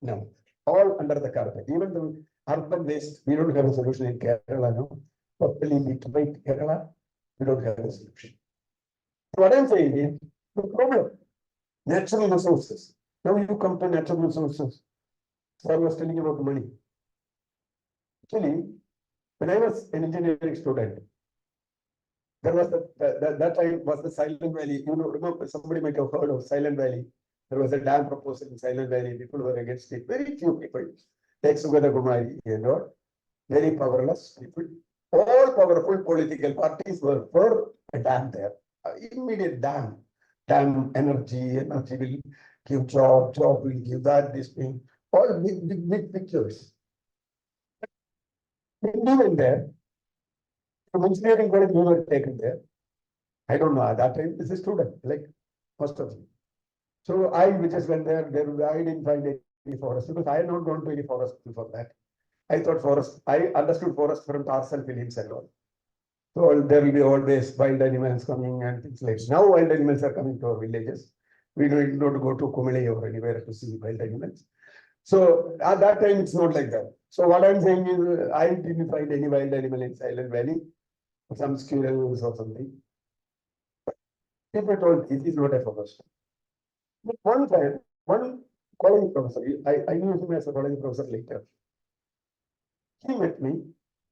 No, all under the carpet. Even the urban waste, we don't have a solution in Kerala, no. Totally liquid Kerala, we don't have a solution. What I'm saying is, the problem, natural resources. Now you come to natural resources. So I was telling you about money. Actually, when I was an engineering student, there was that time was the Silent Valley. You know, remember, somebody might have heard of Silent Valley. There was a dam proposal in Silent Valley. People were against it. Very few people. Like Sugata Kumari and all. Very powerless people. All powerful political parties were for a dam there. Immediate dam. Dam energy will give job will give that, this thing. All big pictures. Even there, from engineering college, we were taken there. I don't know, at that time, this is student, like most of you. So I just went there, I didn't find any forest, because I had not gone to any forest before that. I thought forest, I understood forest from Tarzan films and all. So there will be always wild animals coming and things like that. Now wild animals are coming to our villages. We don't need to go to Kumale or anywhere to see wild animals. So at that time, it's not like that. So what I'm saying is, I didn't find any wild animal in Silent Valley, some squirrels or something. People told it is not a forest. But one time, one college professor, I knew him as a college professor later. He met me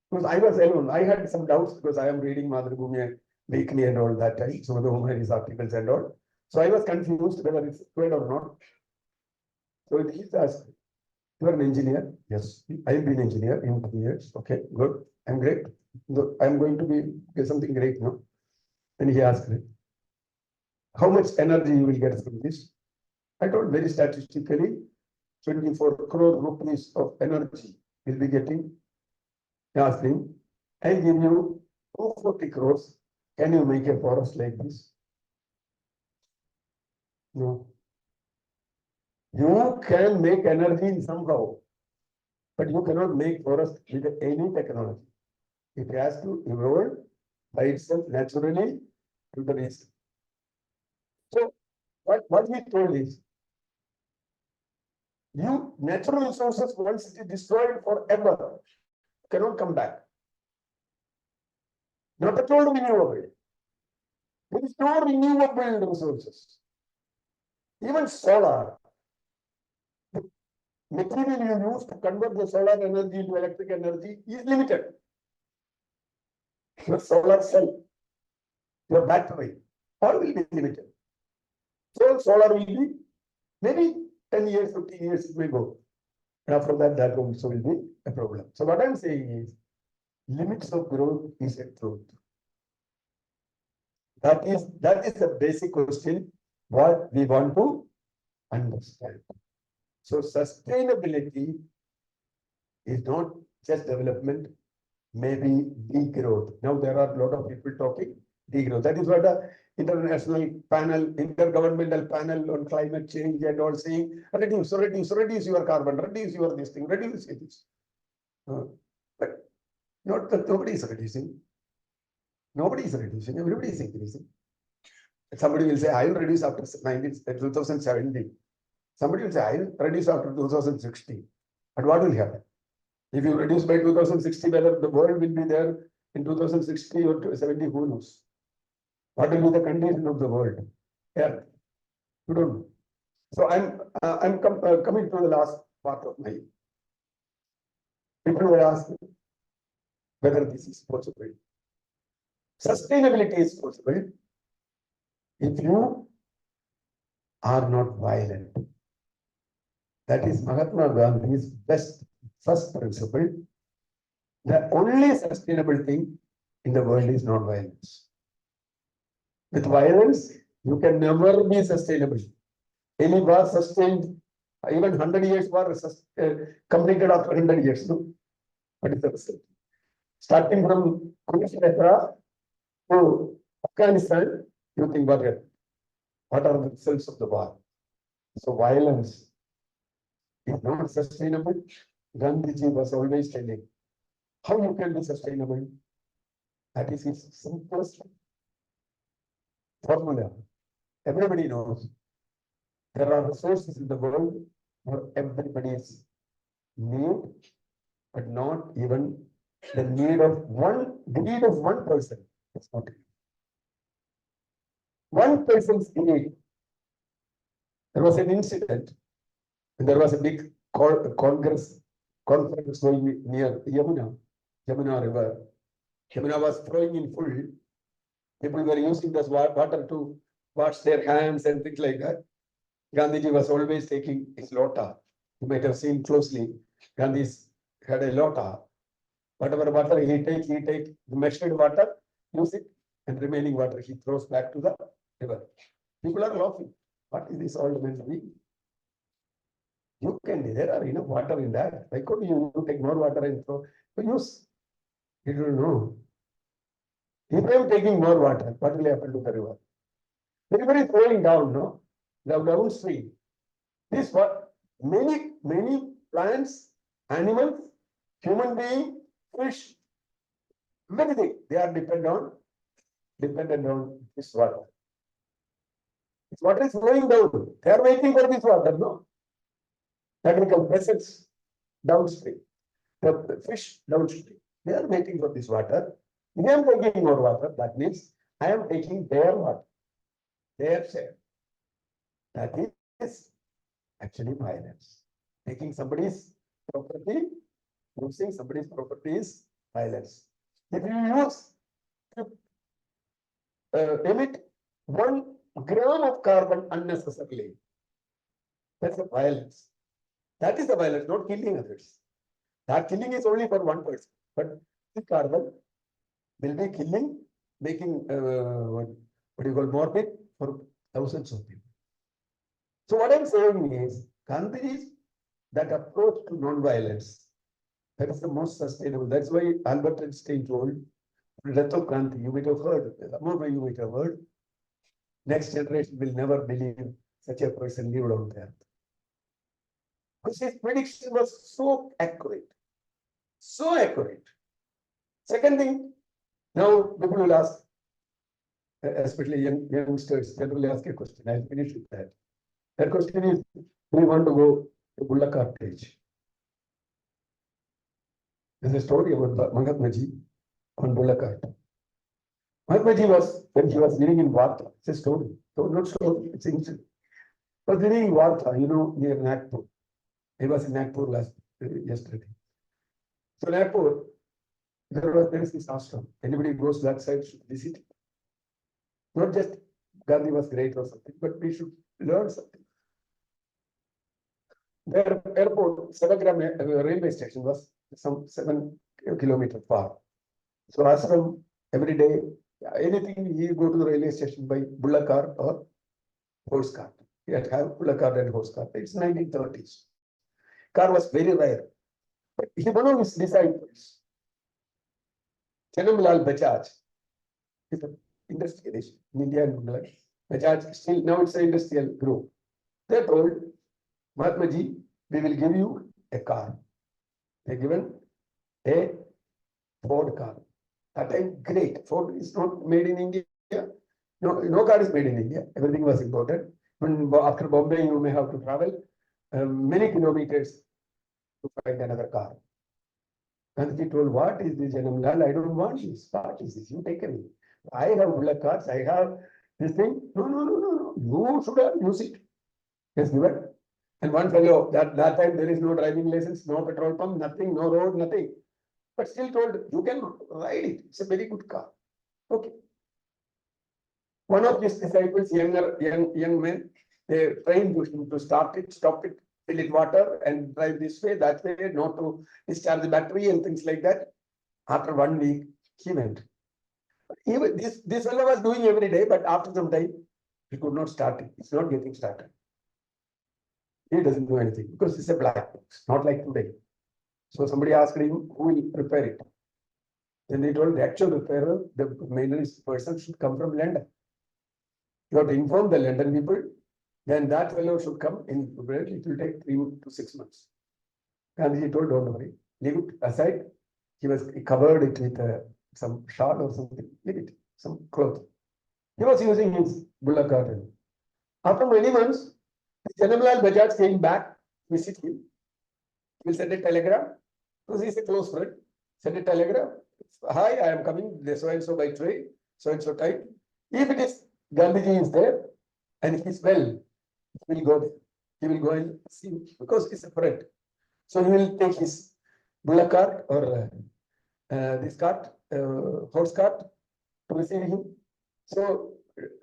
because I was alone. I had some doubts because I am reading Madhuribhumi weekly and all that time, some of the humanities articles and all. So I was confused whether it's good or not. So he asked, "You are an engineer?" "Yes, I have been an engineer in 2 years." "Okay, good. I'm great. I'm going to get something great now." And he asked me, "How much energy you will get from this?" I told very statistically, 24 crore rupees of energy will be getting. He asked him, "I give you 240 crores. Can you make a forest like this?" No. You can make energy in somehow, but you cannot make forest with any technology. It has to evolve by itself naturally to the reason. So what he told is, you natural resources, once it is destroyed forever, cannot come back. Not at all renewable. There is no renewable resources. Even solar, the material you use to convert the solar energy into electric energy is limited. Your solar cell, your battery, all will be limited. So solar will be maybe 10 years, 15 years it may go. And after that, that also will be a problem. So what I'm saying is, limits of growth is a truth. That is the basic question what we want to understand. So sustainability is not just development, maybe degrowth. Now there are a lot of people talking degrowth. That is what the international panel, intergovernmental panel on climate change and all saying, reduce your carbon, reduce your this thing, reduce this. But not that nobody is reducing. Nobody is reducing, everybody is increasing. Somebody will say, I will reduce after 2070. Somebody will say, I will reduce after 2060. But what will happen? If you reduce by 2060, whether the world will be there in 2060 or 2070, who knows? What will be the condition of the world? Yeah, you don't know. So I'm coming to the last part of my. People will ask whether this is possible. Sustainability is possible if you are not violent. That is Mahatma Gandhi's first principle. The only sustainable thing in the world is non-violence. With violence, you can never be sustainable. Any war sustained, even 100 years war completed after 100 years. No? What is the result? Starting from Kurukshetra to Afghanistan, you think what are the results of the war? So violence is not sustainable. Gandhiji was always telling how you can be sustainable. That is his simplest formula. Everybody knows there are resources in the world for everybody's need, but not even the need of one person. It's not one person's need. There was an incident, and there was a big conference going near Yamuna River. Yamuna was flowing in full. People were using this water to wash their hands and things like that. Gandhiji was always taking his lota. You might have seen closely. Gandhi had a lota. Whatever water he take the measured water, use it, and remaining water he throws back to the river. People are laughing. What is this old man doing? You can, there are enough water in that. Why couldn't you take more water and throw? Use. You don't know. If I am taking more water, what will happen to the river? The river is flowing down, no? The downstream. This what many plants, animals, human being, fish, everything, they are dependent on this water. This water is flowing down. They are waiting for this water, no? Agricultural vessels downstream. The fish downstream. They are waiting for this water. If I am taking more water, that means I am taking their water, their share. That is actually violence. Taking somebody's property, using somebody's property is violence. If you emit 1 gram of carbon unnecessarily, that's a violence. That is the violence, not killing others. That killing is only for one person, but the carbon will be killing, making what do you call morbid for thousands of people. So what I'm saying is, Gandhi's that approach to non-violence, that is the most sustainable. That's why Albert Einstein told, death of Gandhi, you might have heard, some of you might have heard, next generation will never believe such a person lived on earth. because his prediction was so accurate. So accurate. Second thing, now people will ask, especially youngsters, generally ask a question. I'll finish with that. That question is, do we want to go to Bulla Cartage? There's a story about Mahatma Ji on Bulla Cart. Mahatma Ji was, when he was living in Varta, it's a story. So not story, it's incident. He was living in Varta, near Nagpur. He was in Nagpur yesterday. So Nagpur, there is this ashram. Anybody who goes that side should visit it. Not just Gandhi was great or something, but we should learn something. Their airport, Sevagram railway station was some 7 kilometers far. So ashram, every day, anything, you go to the railway station by Bulla cart or horse cart. You had to have Bulla cart and horse cart. It's 1930s. Car was very rare. But one of his disciples, Janamlal Bajaj, is an industrialist in India and Bangladesh. Bajaj, still now it's an industrial group. They told Mahatma Ji, we will give you a car. They given a Ford car. That time, great. Ford is not made in India. No car is made in India. Everything was imported. When after Bombay, you may have to travel many kilometers to find another car. And he told, what is this, Janamlal? I don't want this. What is this? You take away. I have Bulla carts. I have this thing. No. You should have used it. Yes, given. And one fellow, that time there is no driving license, no petrol pump, nothing, no road, nothing. But still told, you can ride it. It's a very good car. Okay. One of his disciples, young men, they trained him to start it, stop it, fill it water and drive this way, that way, not to discharge the battery and things like that. After 1 week, he went. This fellow was doing every day, but after some time, he could not start it. It's not getting started. He doesn't do anything because it's a black box, not like today. So somebody asked him, who will repair it? Then they told the actual repairer, the maintenance person should come from London. You have to inform the London people, then that fellow should come in February. It will take 3 to 6 months. And he told, don't worry, leave it aside. He covered it with some shawl or something, leave it, some cloth. He was using his Bulla cart. After many months, Janamlal Bajaj came back, visit him. He will send a telegram, because he is a close friend. Send a telegram. Hi, I am coming so and so by train, so and so time. If it is Gandhiji is there and he is well, he will go there. He will go and see him because he's a friend. So he will take his Bulla cart or this cart, horse cart to receive him. So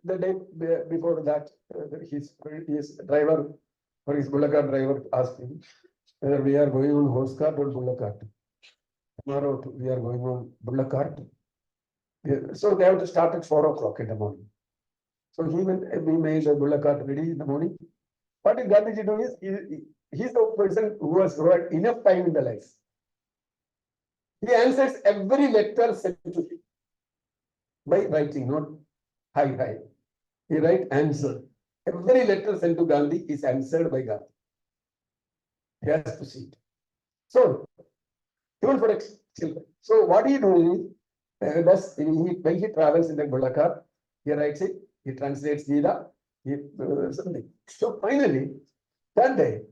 the day before that, his driver or his Bulla cart driver asked him whether we are going on horse cart or Bulla cart. Tomorrow we are going on Bulla cart. So they have to start at 4 o'clock in the morning. So we made the Bulla cart ready in the morning. What did Gandhiji do is, he's the person who has had enough time in the life. He answers every letter sent to him by writing, not hi. He writes answer. Every letter sent to Gandhi is answered by Gandhi. He has to see it. So, even for children. So, what he does is, when he travels in the Bulla cart, he writes it, he translates Gita, something. So, finally, that day,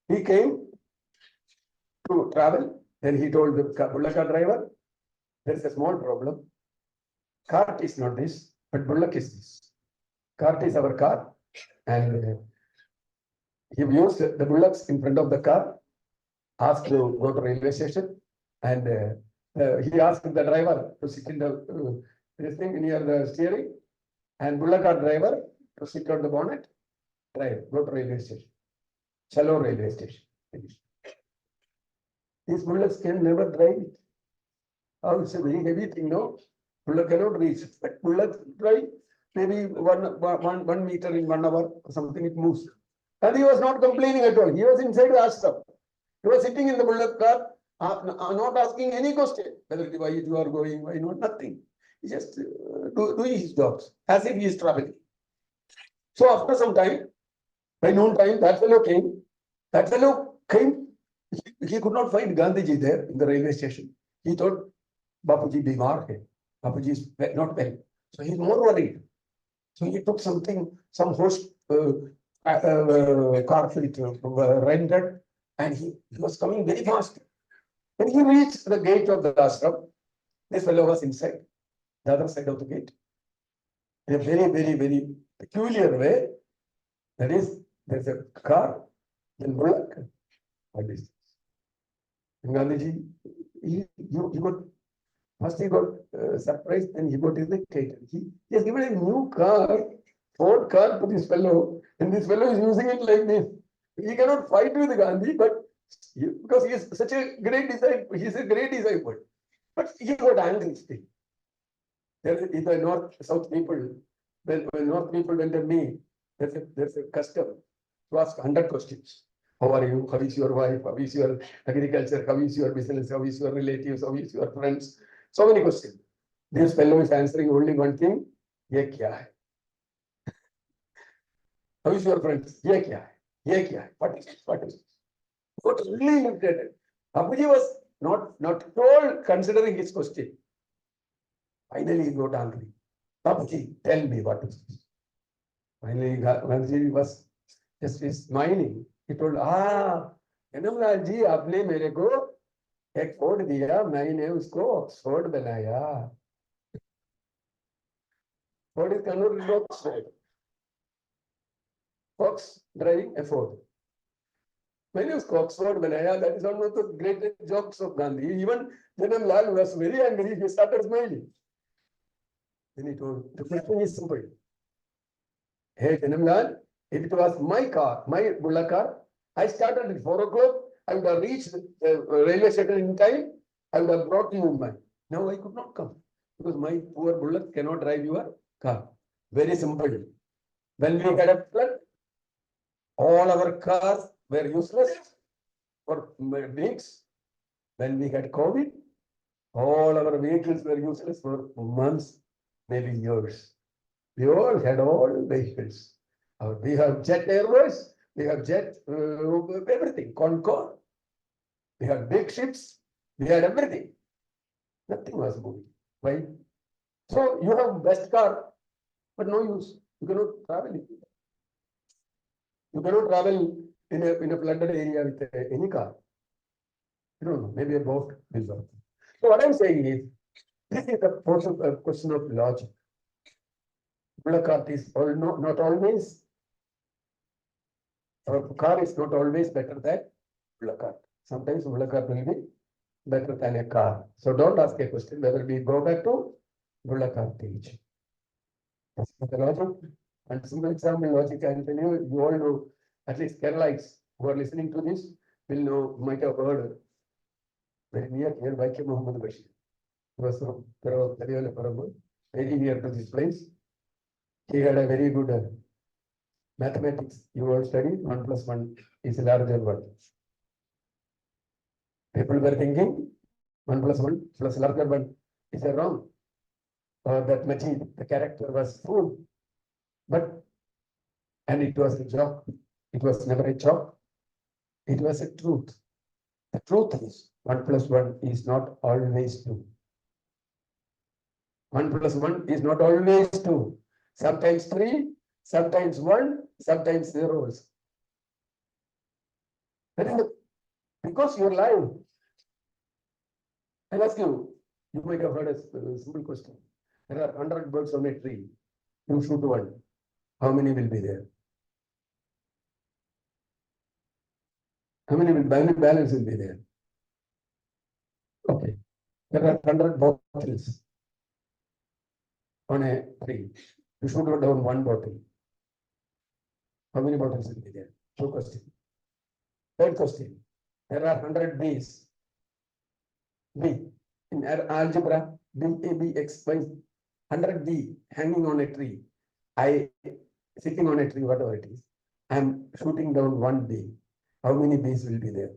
he came to travel. Then he told the Bulla cart driver, there is a small problem. Cart is not this, but Bullock is this. Cart is our car, and he used the bullocks in front of the car, asked to go to railway station, and he asked the driver to sit in the this thing near the steering, and Bulla cart driver to sit on the bonnet, drive, go to railway station, shallow railway station. These bullocks can never drive it. Oh, it's a very heavy thing, no? Bullock cannot reach it, but bullocks drive maybe one meter in 1 hour or something, it moves. And he was not complaining at all. He was inside the ashram. He was sitting in the Bullock car, not asking any question, whether why you are going, why not, nothing. He just doing his jobs as if he is traveling. So after some time, by noon time, that fellow came. That fellow came, he could not find Gandhiji there in the railway station. He thought, Bapuji bimar hai. Bapuji is not well. So he's more worried. So he took something, some horse car fleet rented, and he was coming very fast. When he reached the gate of the ashram, this fellow was inside, the other side of the gate. In a very, very, very peculiar way. That is, there's a car, then bullock. What is this? And Gandhiji, he got, first he got surprised, then he got irritated. He has given a new car, Ford car to this fellow, and this fellow is using it like this. He cannot fight with Gandhi, but because he is such a great disciple, he is a great disciple. But he got angry still. There is the north-south people, when north people went to me, there's a custom to ask 100 questions. How are you? How is your wife? How is your agriculture? How is your business? How is your relatives? How is your friends? So many questions. This fellow is answering only one thing. Ye kya hai? How is your friends? Ye kya hai? Ye kya hai? What is it? What is it? What really looked at it? Bapuji was not at all considering his question. Finally, he got angry. Bapuji, tell me what is this? Finally, Gandhiji was just smiling. He told, Janamlal ji, आपने मेरे को एक Ford दिया, मैंने उसको Oxford बनाया. Ford is converted to Oxford. Fox driving a Ford. मैंने उसको ऑक्सफोर्ड बनाया. That is one of the greatest jokes of Gandhi. Even Janamlal was very angry. He started smiling. Then he told, the question is simple. Hey, Janamlal, if it was my car, my bullock car, I started at 4 o'clock. I would have reached the railway station in time. I would have brought you Mumbai. Now I could not come because my poor bullock cannot drive your car. Very simple. When we had a flood, all our cars were useless for weeks. When we had COVID, all our vehicles were useless for months, maybe years. We all had all vehicles. We have jet airways, we have jet everything, Concorde. We had big ships, we had everything. Nothing was moving. Why? So you have best car, but no use. You cannot travel. You cannot travel in a flooded area with any car. You don't know, maybe a boat will work. So what I'm saying is, this is a question of logic. Bullock cart is not always, our car is not always better than bullock cart. Sometimes bullock cart will be better than a car. So don't ask a question whether we go back to bullock cart age. That's the logic. And simple example logic, I can tell you, you all know, at least Keralites who are listening to this will know, might have heard very near here by Muhammad Bashir. He was from very near to this place. He had a very good mathematics. You all studied 1 plus 1 is larger than 1. People were thinking 1 plus 1 plus larger 1 is wrong. That Majid, the character was food. And it was a joke. It was never a joke. It was a truth. The truth is 1 plus 1 is not always 2. 1 plus 1 is not always 2. Sometimes 3, sometimes 1, sometimes zeros. That is because you're alive. I'll ask you, you might have heard a simple question. There are 100 birds on a tree. You shoot 1. How many will be there? How many balance will be there? Okay. There are 100 bottles on a tree. You shoot down 1 bottle. How many bottles will be there? 2 questions. Third question. There are 100 bees. B. In algebra, B, A, B, X, Y, 100 bee hanging on a tree. I sitting on a tree, whatever it is. I am shooting down 1 bee. How many bees will be there?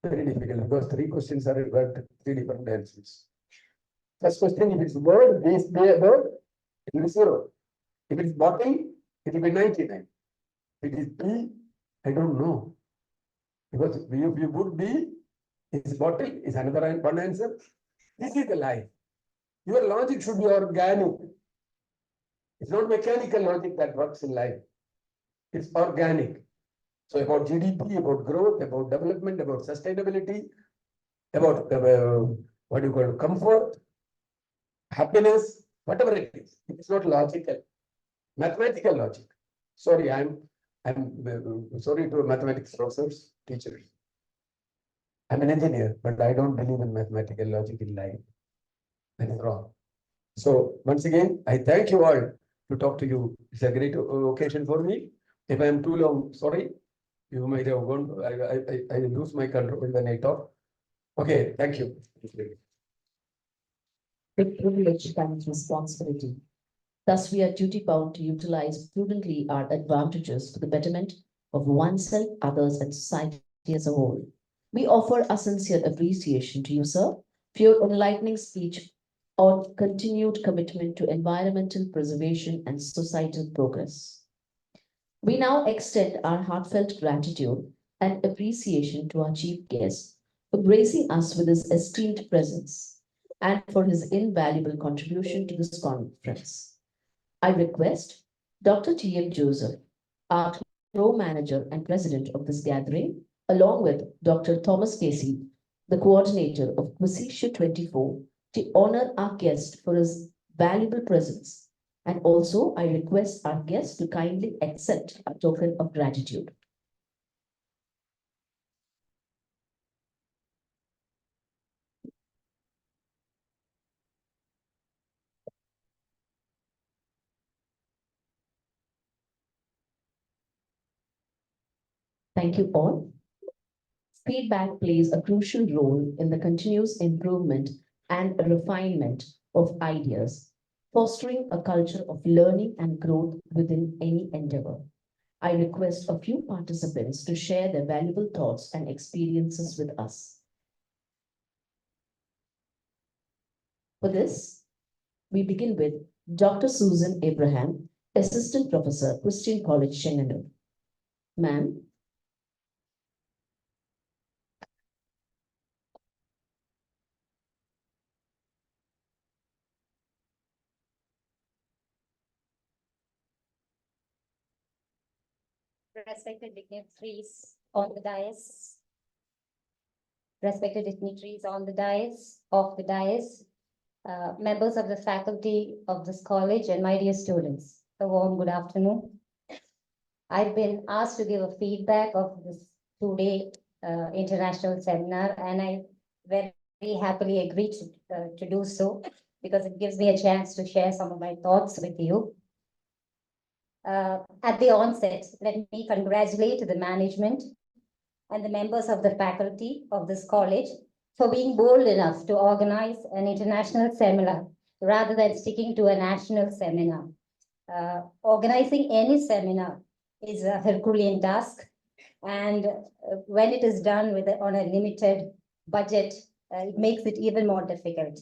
Very difficult because 3 questions are about 3 different answers. First question, if it's bird, bees, bird, it will be 0. If it is bottle, it will be 99. If it is bee, I don't know. Because if you would be, his bottle is another one answer. This is the life. Your logic should be organic. It's not mechanical logic that works in life. It's organic. So about GDP, about growth, about development, about sustainability, about what do you call it, comfort, happiness, whatever it is. It's not logical, mathematical logic. Sorry, I'm sorry to mathematics professors, teachers. I'm an engineer, but I don't believe in mathematical logic in life. That is wrong. So once again, I thank you all to talk to you. It's a great occasion for me. If I am too long, sorry. You might have gone, I lose my control when I talk. Okay, thank you. With privilege comes responsibility. Thus, we are duty-bound to utilize prudently our advantages for the betterment of oneself, others, and society as a whole. We offer our sincere appreciation to you, sir, for your enlightening speech on continued commitment to environmental preservation and societal progress. We now extend our heartfelt gratitude and appreciation to our chief guest for gracing us with his esteemed presence and for his invaluable contribution to this conference. I request Dr. T.M. Joseph, our co-manager and president of this gathering, along with Dr. Thomas Casey, the coordinator of QUAESITIO 24, to honor our guest for his valuable presence. And also, I request our guest to kindly accept a token of gratitude. Thank you all. Feedback plays a crucial role in the continuous improvement and refinement of ideas, fostering a culture of learning and growth within any endeavor. I request a few participants to share their valuable thoughts and experiences with us. For this, we begin with Dr. Susan Abraham, Assistant Professor, Christian College, Chengalpattu. Ma'am. Respected dignitaries on the dais. Respected dignitaries on the dais, members of the faculty of this college and my dear students, a warm good afternoon. I've been asked to give a feedback of this two-day international seminar, and I very happily agreed to do so because it gives me a chance to share some of my thoughts with you. At the onset, let me congratulate the management and the members of the faculty of this college for being bold enough to organize an international seminar rather than sticking to a national seminar. Organizing any seminar is a Herculean task, and when it is done on a limited budget, it makes it even more difficult.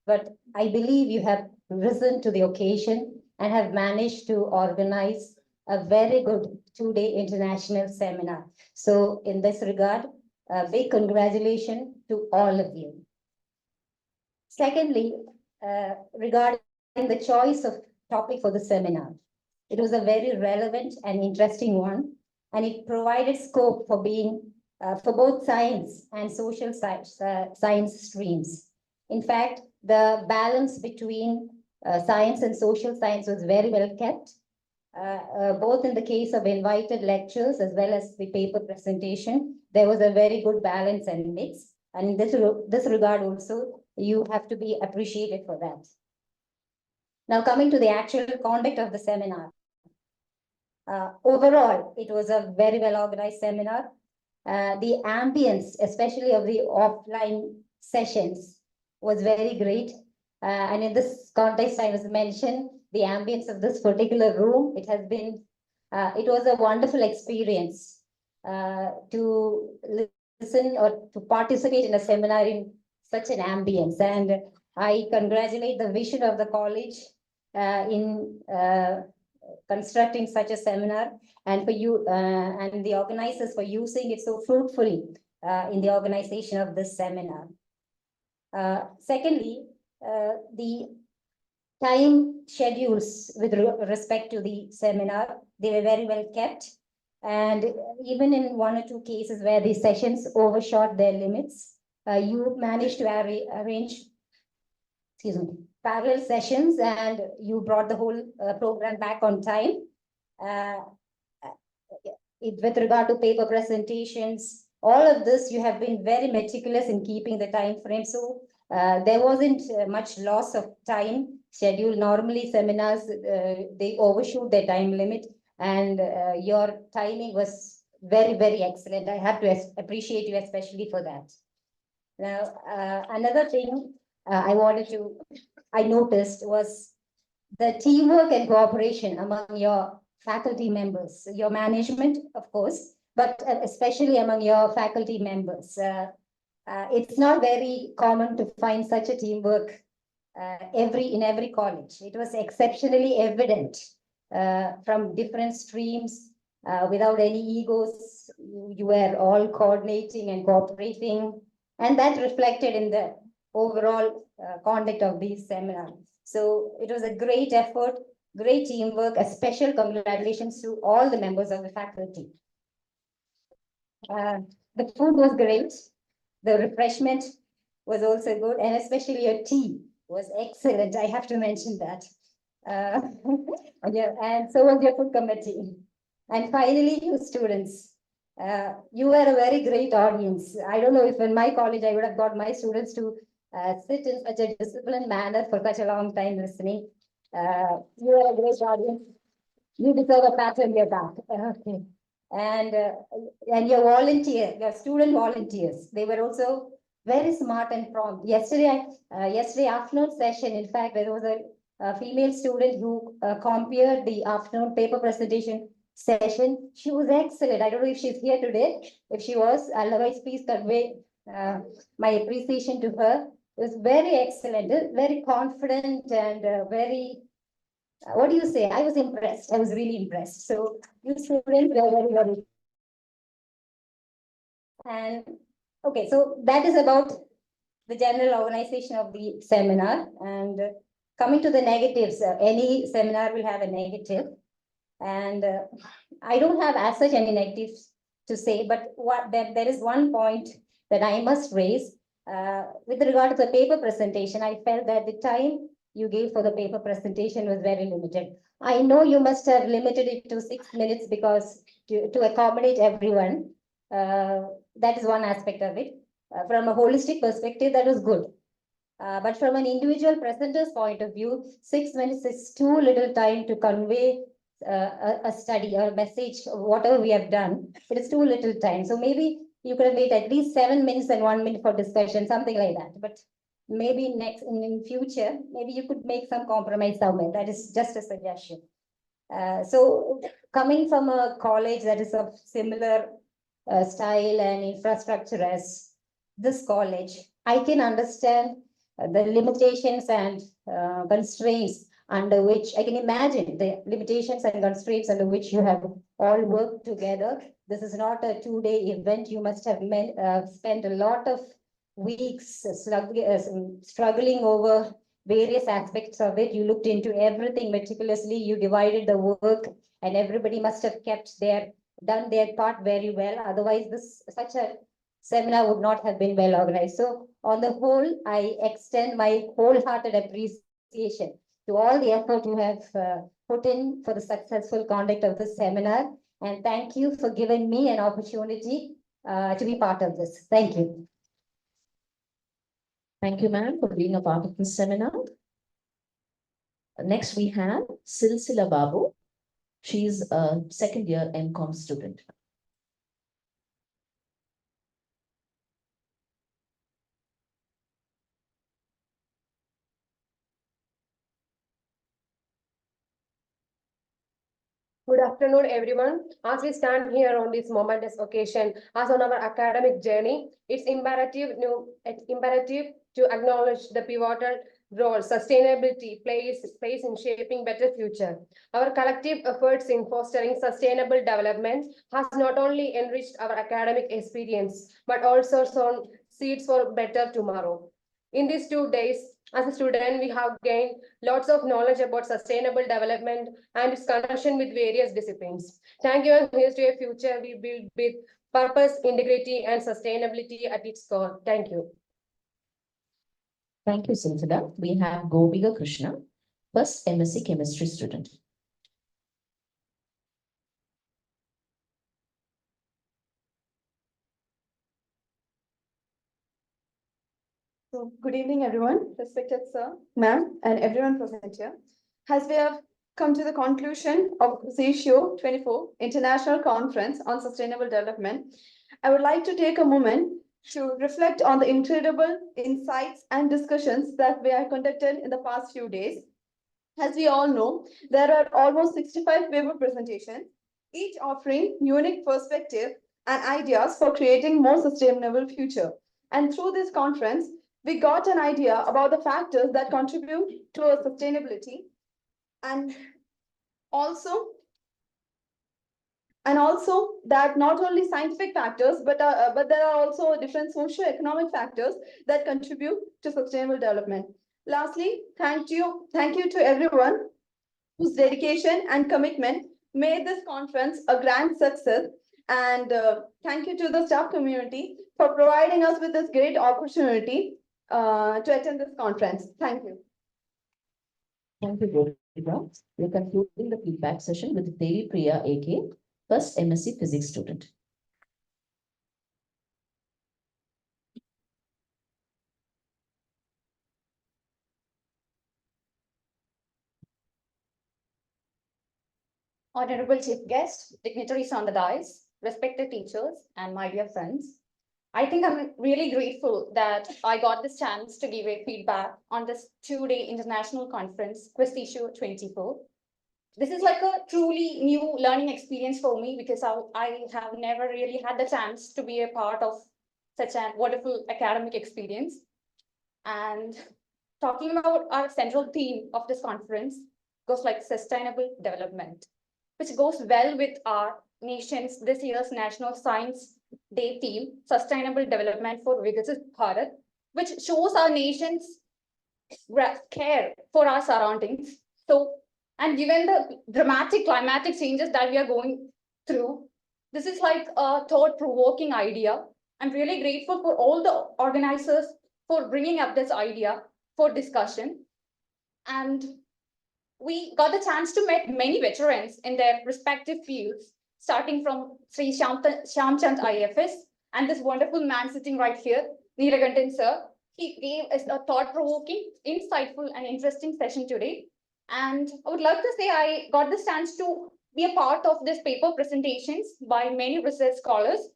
But I believe you have risen to the occasion and have managed to organize a very good two-day international seminar. So in this regard, a big congratulations to all of you. Secondly, regarding the choice of topic for the seminar, it was a very relevant and interesting one, and it provided scope for for both science and social science streams. In fact, the balance between science and social science was very well kept, both in the case of invited lectures as well as the paper presentation. There was a very good balance and mix, and in this regard also, you have to be appreciated for that. Now, coming to the actual conduct of the seminar. Overall, it was a very well organized seminar. The ambience, especially of the offline sessions, was very great. And in this context, I must mention the ambience of this particular room. It was a wonderful experience to listen or to participate in a seminar in such an ambience. And I congratulate the vision of the college in constructing such a seminar and for you and the organizers for using it so fruitfully in the organization of this seminar. Secondly, the time schedules with respect to the seminar, they were very well kept. And even in one or two cases where the sessions overshot their limits, you managed to arrange, excuse me, parallel sessions, and you brought the whole program back on time. With regard to paper presentations, all of this, you have been very meticulous in keeping the time frame. So there wasn't much loss of time schedule. Normally seminars, they overshoot their time limit, and your timing was very, very excellent. I have to appreciate you especially for that. Now, another thing I noticed was the teamwork and cooperation among your faculty members, your management, of course, but especially among your faculty members. It's not very common to find such a teamwork in every college. It was exceptionally evident from different streams, without any egos. You were all coordinating and cooperating, and that reflected in the overall conduct of these seminars. So it was a great effort, great teamwork. A special congratulations to all the members of the faculty. The food was great. The refreshment was also good, and especially your tea was excellent. I have to mention that. And so was your food committee. And finally, you students, you were a very great audience. I don't know if in my college I would have got my students to sit in such a disciplined manner for such a long time listening. You were a great audience. You deserve a pat on your back. Okay. And your student volunteers, they were also very smart and prompt. Yesterday afternoon session, in fact, there was a female student who compared the afternoon paper presentation session. She was excellent. I don't know if she's here today. If she was, otherwise please convey my appreciation to her. It was very excellent, very confident, and very, what do you say? I was impressed. I was really impressed. So you students were very, very. And okay, so that is about the general organization of the seminar. And coming to the negatives, any seminar will have a negative. And I don't have as such any negatives to say, but there is one point that I must raise. With regard to the paper presentation, I felt that the time you gave for the paper presentation was very limited. I know you must have limited it to 6 minutes because to accommodate everyone. That is one aspect of it. From a holistic perspective, that was good. But from an individual presenter's point of view, 6 minutes is too little time to convey a study or a message, whatever we have done. It is too little time. So maybe you could have made at least 7 minutes and 1 minute for discussion, something like that. But maybe in future, maybe you could make some compromise somewhere. That is just a suggestion. So coming from a college that is of similar style and infrastructure as this college, I can understand the limitations and constraints under which I can imagine the limitations and constraints under which you have all worked together. This is not a 2-day event. You must have spent a lot of weeks struggling over various aspects of it. You looked into everything meticulously. You divided the work, and everybody must have done their part very well. Otherwise, such a seminar would not have been well organized. So on the whole, I extend my wholehearted appreciation to all the effort you have put in for the successful conduct of this seminar. And thank you for giving me an opportunity to be part of this. Thank you. Thank you, ma'am, for being a part of this seminar. Next, we have Silsila Babu. She's a second-year MCOM student. Good afternoon, everyone. As we stand here on this momentous occasion, as on our academic journey, it's imperative to acknowledge the pivotal role sustainability plays in shaping better future. Our collective efforts in fostering sustainable development has not only enriched our academic experience, but also sown seeds for better tomorrow. In these 2 days, as a student, we have gained lots of knowledge about sustainable development and its connection with various disciplines. Thank you, and here's to a future we build with purpose, integrity, and sustainability at its core. Thank you. Thank you, Cynthia. We have Gopiga Krishna, first MSc Chemistry student. So, good evening, everyone, respected sir, ma'am, and everyone present here. As we have come to the conclusion of QUAESITio 24 International Conference on Sustainable Development, I would like to take a moment to reflect on the incredible insights and discussions that we have conducted in the past few days. As we all know, there are almost 65 paper presentations, each offering unique perspective and ideas for creating more sustainable future. And through this conference, we got an idea about the factors that contribute to our sustainability and also that not only scientific factors, but there are also different socio-economic factors that contribute to sustainable development. Lastly, thank you to everyone whose dedication and commitment made this conference a grand success. And thank you to the staff community for providing us with this great opportunity to attend this conference. Thank you. Thank you, Gopiga. We're concluding the feedback session with Devi Priya AK, first MSc Physics student. Honorable Chief Guest, dignitaries on the dais, respected teachers, and my dear friends. I think I'm really grateful that I got this chance to give a feedback on this 2-day international conference, QUAESITio 24. This is like a truly new learning experience for me because I have never really had the chance to be a part of such a wonderful academic experience. And talking about our central theme of this conference goes like sustainable development, which goes well with our nation's this year's National Science Day theme, Sustainable Development for Viksit Bharat, which shows our nation's care for our surroundings. So, and given the dramatic climatic changes that we are going through, this is like a thought-provoking idea. I'm really grateful for all the organizers for bringing up this idea for discussion. And we got the chance to meet many veterans in their respective fields, starting from Shri Shamchand IFS and this wonderful man sitting right here, Neelakandan sir. He gave us a thought-provoking, insightful, and interesting session today. And I would love to say I got the chance to be a part of this paper presentations by many research scholars,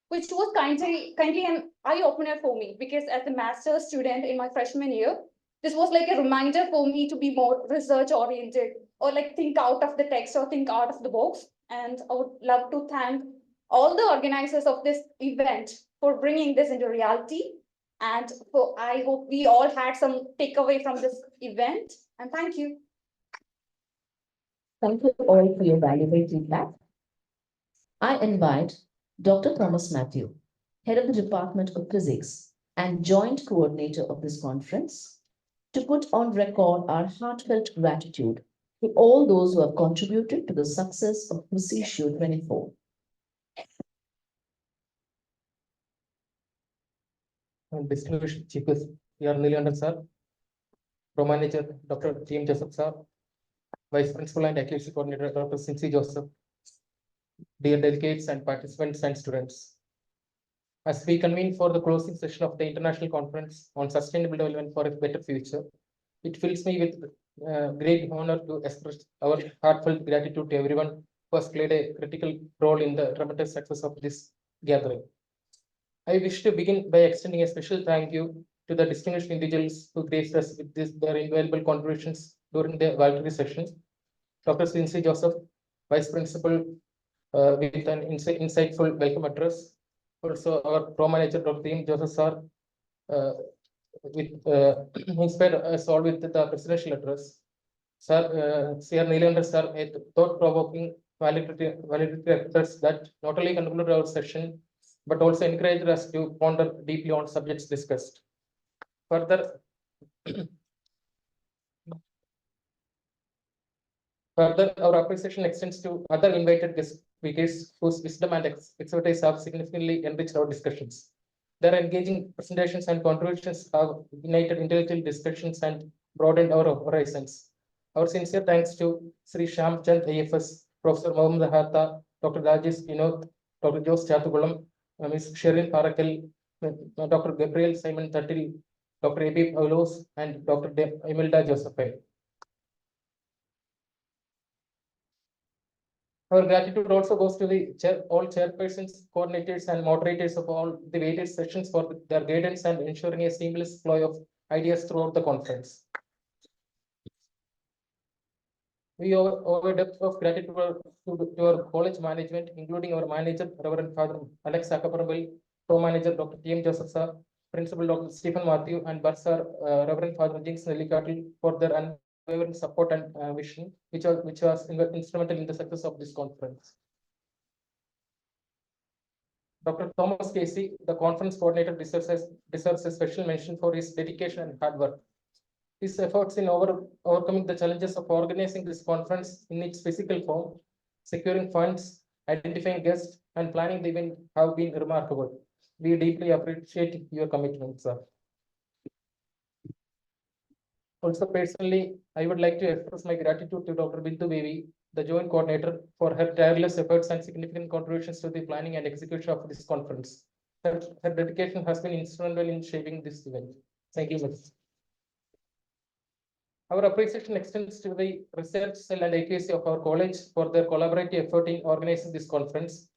which was kindly an eye-opener for me because as a master's student in my freshman year, this was like a reminder for me to be more research-oriented or like think out of the text or think out of the box. And I would love to thank all the organizers of this event for bringing this into reality. And I hope we all had some takeaway from this event. And thank you. Thank you all for your valuable feedback. I invite Dr. Thomas Matthew, Head of the Department of Physics and Joint Coordinator of this conference, to put on record our heartfelt gratitude to all those who have contributed to the success of QUAESITio 24. Distinguished Chief Guest, R Neelakandan sir, Pro Manager Dr. T.M. Joseph sir, Vice Principal and Accuracy Coordinator Dr. Shri Joseph, dear delegates and participants and students. As we convene for the closing session of the International Conference on Sustainable Development for a Better Future, it fills me with great honor to express our heartfelt gratitude to everyone who has played a critical role in the tremendous success of this gathering. I wish to begin by extending a special thank you to the distinguished individuals who graced us with their invaluable contributions during the valedictory sessions. Dr. Shri Joseph, Vice Principal, with an insightful welcome address. Also, our Pro Manager, Dr. T.M. Joseph sir, inspired us all with the presidential address. Sir, Sr. Neelakandan sir made thought-provoking valedictory address that not only concluded our session, but also encouraged us to ponder deeply on subjects discussed. Further, our appreciation extends to other invited guest speakers whose wisdom and expertise have significantly enriched our discussions. Their engaging presentations and contributions have ignited intellectual discussions and broadened our horizons. Our sincere thanks to Shri Shyam Chand AFS, Professor Mohammed Hatta, Dr. Rajesh Vinod, Dr. Jose Chatukulam, Ms. Sherin Parakel, Dr. Gabriel Simon Tattil, Dr. A.B. Paulos, and Dr. Imelda Josephine. Our gratitude also goes to the all chairpersons, coordinators, and moderators of all the various sessions for their guidance and ensuring a seamless flow of ideas throughout the conference. We owe a depth of gratitude to our college management, including our manager, Reverend Father Alex Akaparambil, co-manager Dr. T.M. Joseph sir, Principal Dr. Stephen Matthew, and Bursar Reverend Father Jinx Nellikattil for their unwavering support and vision, which was instrumental in the success of this conference. Dr. Thomas Casey, the conference coordinator, deserves a special mention for his dedication and hard work. His efforts in overcoming the challenges of organizing this conference in its physical form, securing funds, identifying guests, and planning the event have been remarkable. We deeply appreciate your commitment, sir. Also, personally, I would like to express my gratitude to Dr. Bindu Devi, the joint coordinator, for her tireless efforts and significant contributions to the planning and execution of this conference. Her dedication has been instrumental in shaping this event. Thank you, Ms. Our appreciation extends to the research cell and IPSC of our college for their collaborative effort in organizing this conference.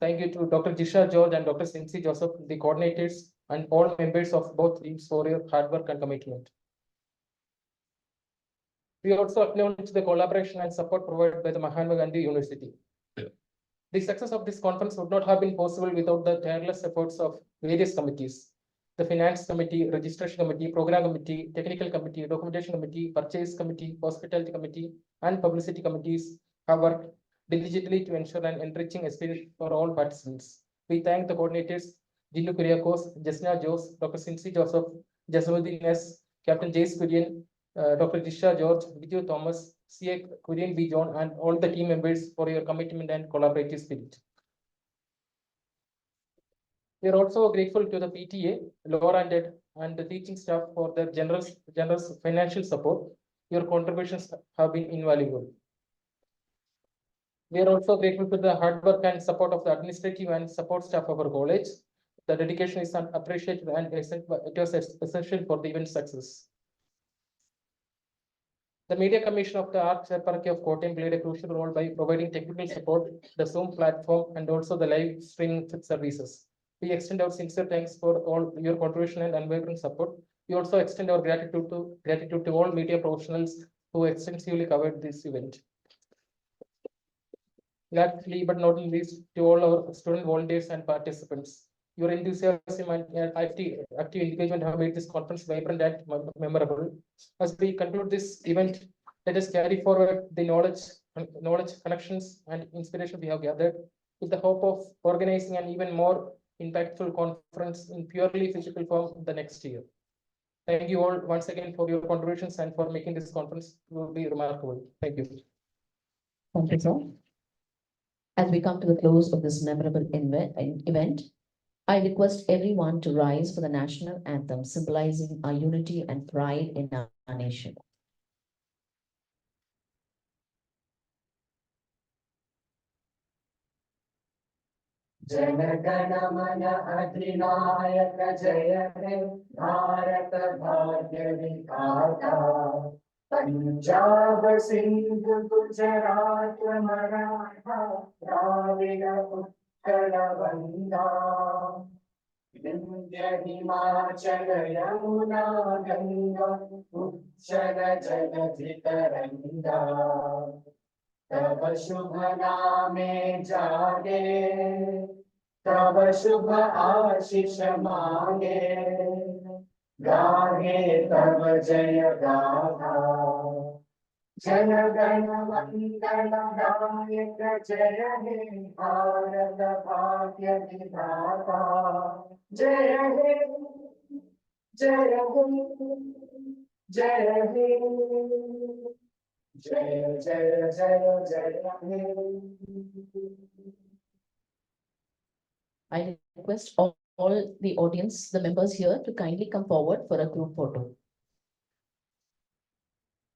Thank you to Dr. Jisha George and Dr. Cincy Joseph, the coordinators, and all members of both teams for your hard work and commitment. We also acknowledge the collaboration and support provided by the Mahatma Gandhi University. The success of this conference would not have been possible without the tireless efforts of various committees. The Finance Committee, Registration Committee, Program Committee, Technical Committee, Documentation Committee, Purchase Committee, Hospitality Committee, and Publicity Committees have worked diligently to ensure an enriching experience for all participants. We thank the coordinators, Jillu Kuriakos, Jasna Jose, Dr. Cincy Joseph, Jasmuddin S., Captain Jace Kurian, Dr. Jisha George, Vidyu Thomas, C.A. Kurian B. John, and all the team members for your commitment and collaborative spirit. We are also grateful to the PTA, lower and the teaching staff for their generous financial support. Your contributions have been invaluable. We are also grateful to the hard work and support of the administrative and support staff of our college. The dedication is appreciated and it was essential for the event success. The Media Commission of the Art Park of Kottayam played a crucial role by providing technical support, the Zoom platform, and also the live streaming services. We extend our sincere thanks for all your contribution and unwavering support. We also extend our gratitude to all media professionals who extensively covered this event. Lastly, but not least, to all our student volunteers and participants. Your enthusiasm and active engagement have made this conference vibrant and memorable. As we conclude this event, let us carry forward the knowledge, connections, and inspiration we have gathered with the hope of organizing an even more impactful conference in purely physical form the next year. Thank you all once again for your contributions and for making this conference will be remarkable. Thank you. Thank you, sir. As we come to the close of this memorable event, I request everyone to rise for the national anthem, symbolizing our unity and pride in our nation. Jana Gana Mana Adhinayaka Jaya He Bharata Bhagya Vikata Punjab Sindhu Gujarat Maratha Dravida Uttara Vanga Vindhya Himachala Yamuna Ganga Uchala Jagati Taranga तब शुभ नामे जागे तब शुभ आशीष मांगे गाहे तव जय गाथा जन गण मंगल दायक जय हे भारत भाग्य विधाता जय हे जय हे जय हे जय जय जय जय हे I request all the audience, the members here to kindly come forward for a group photo.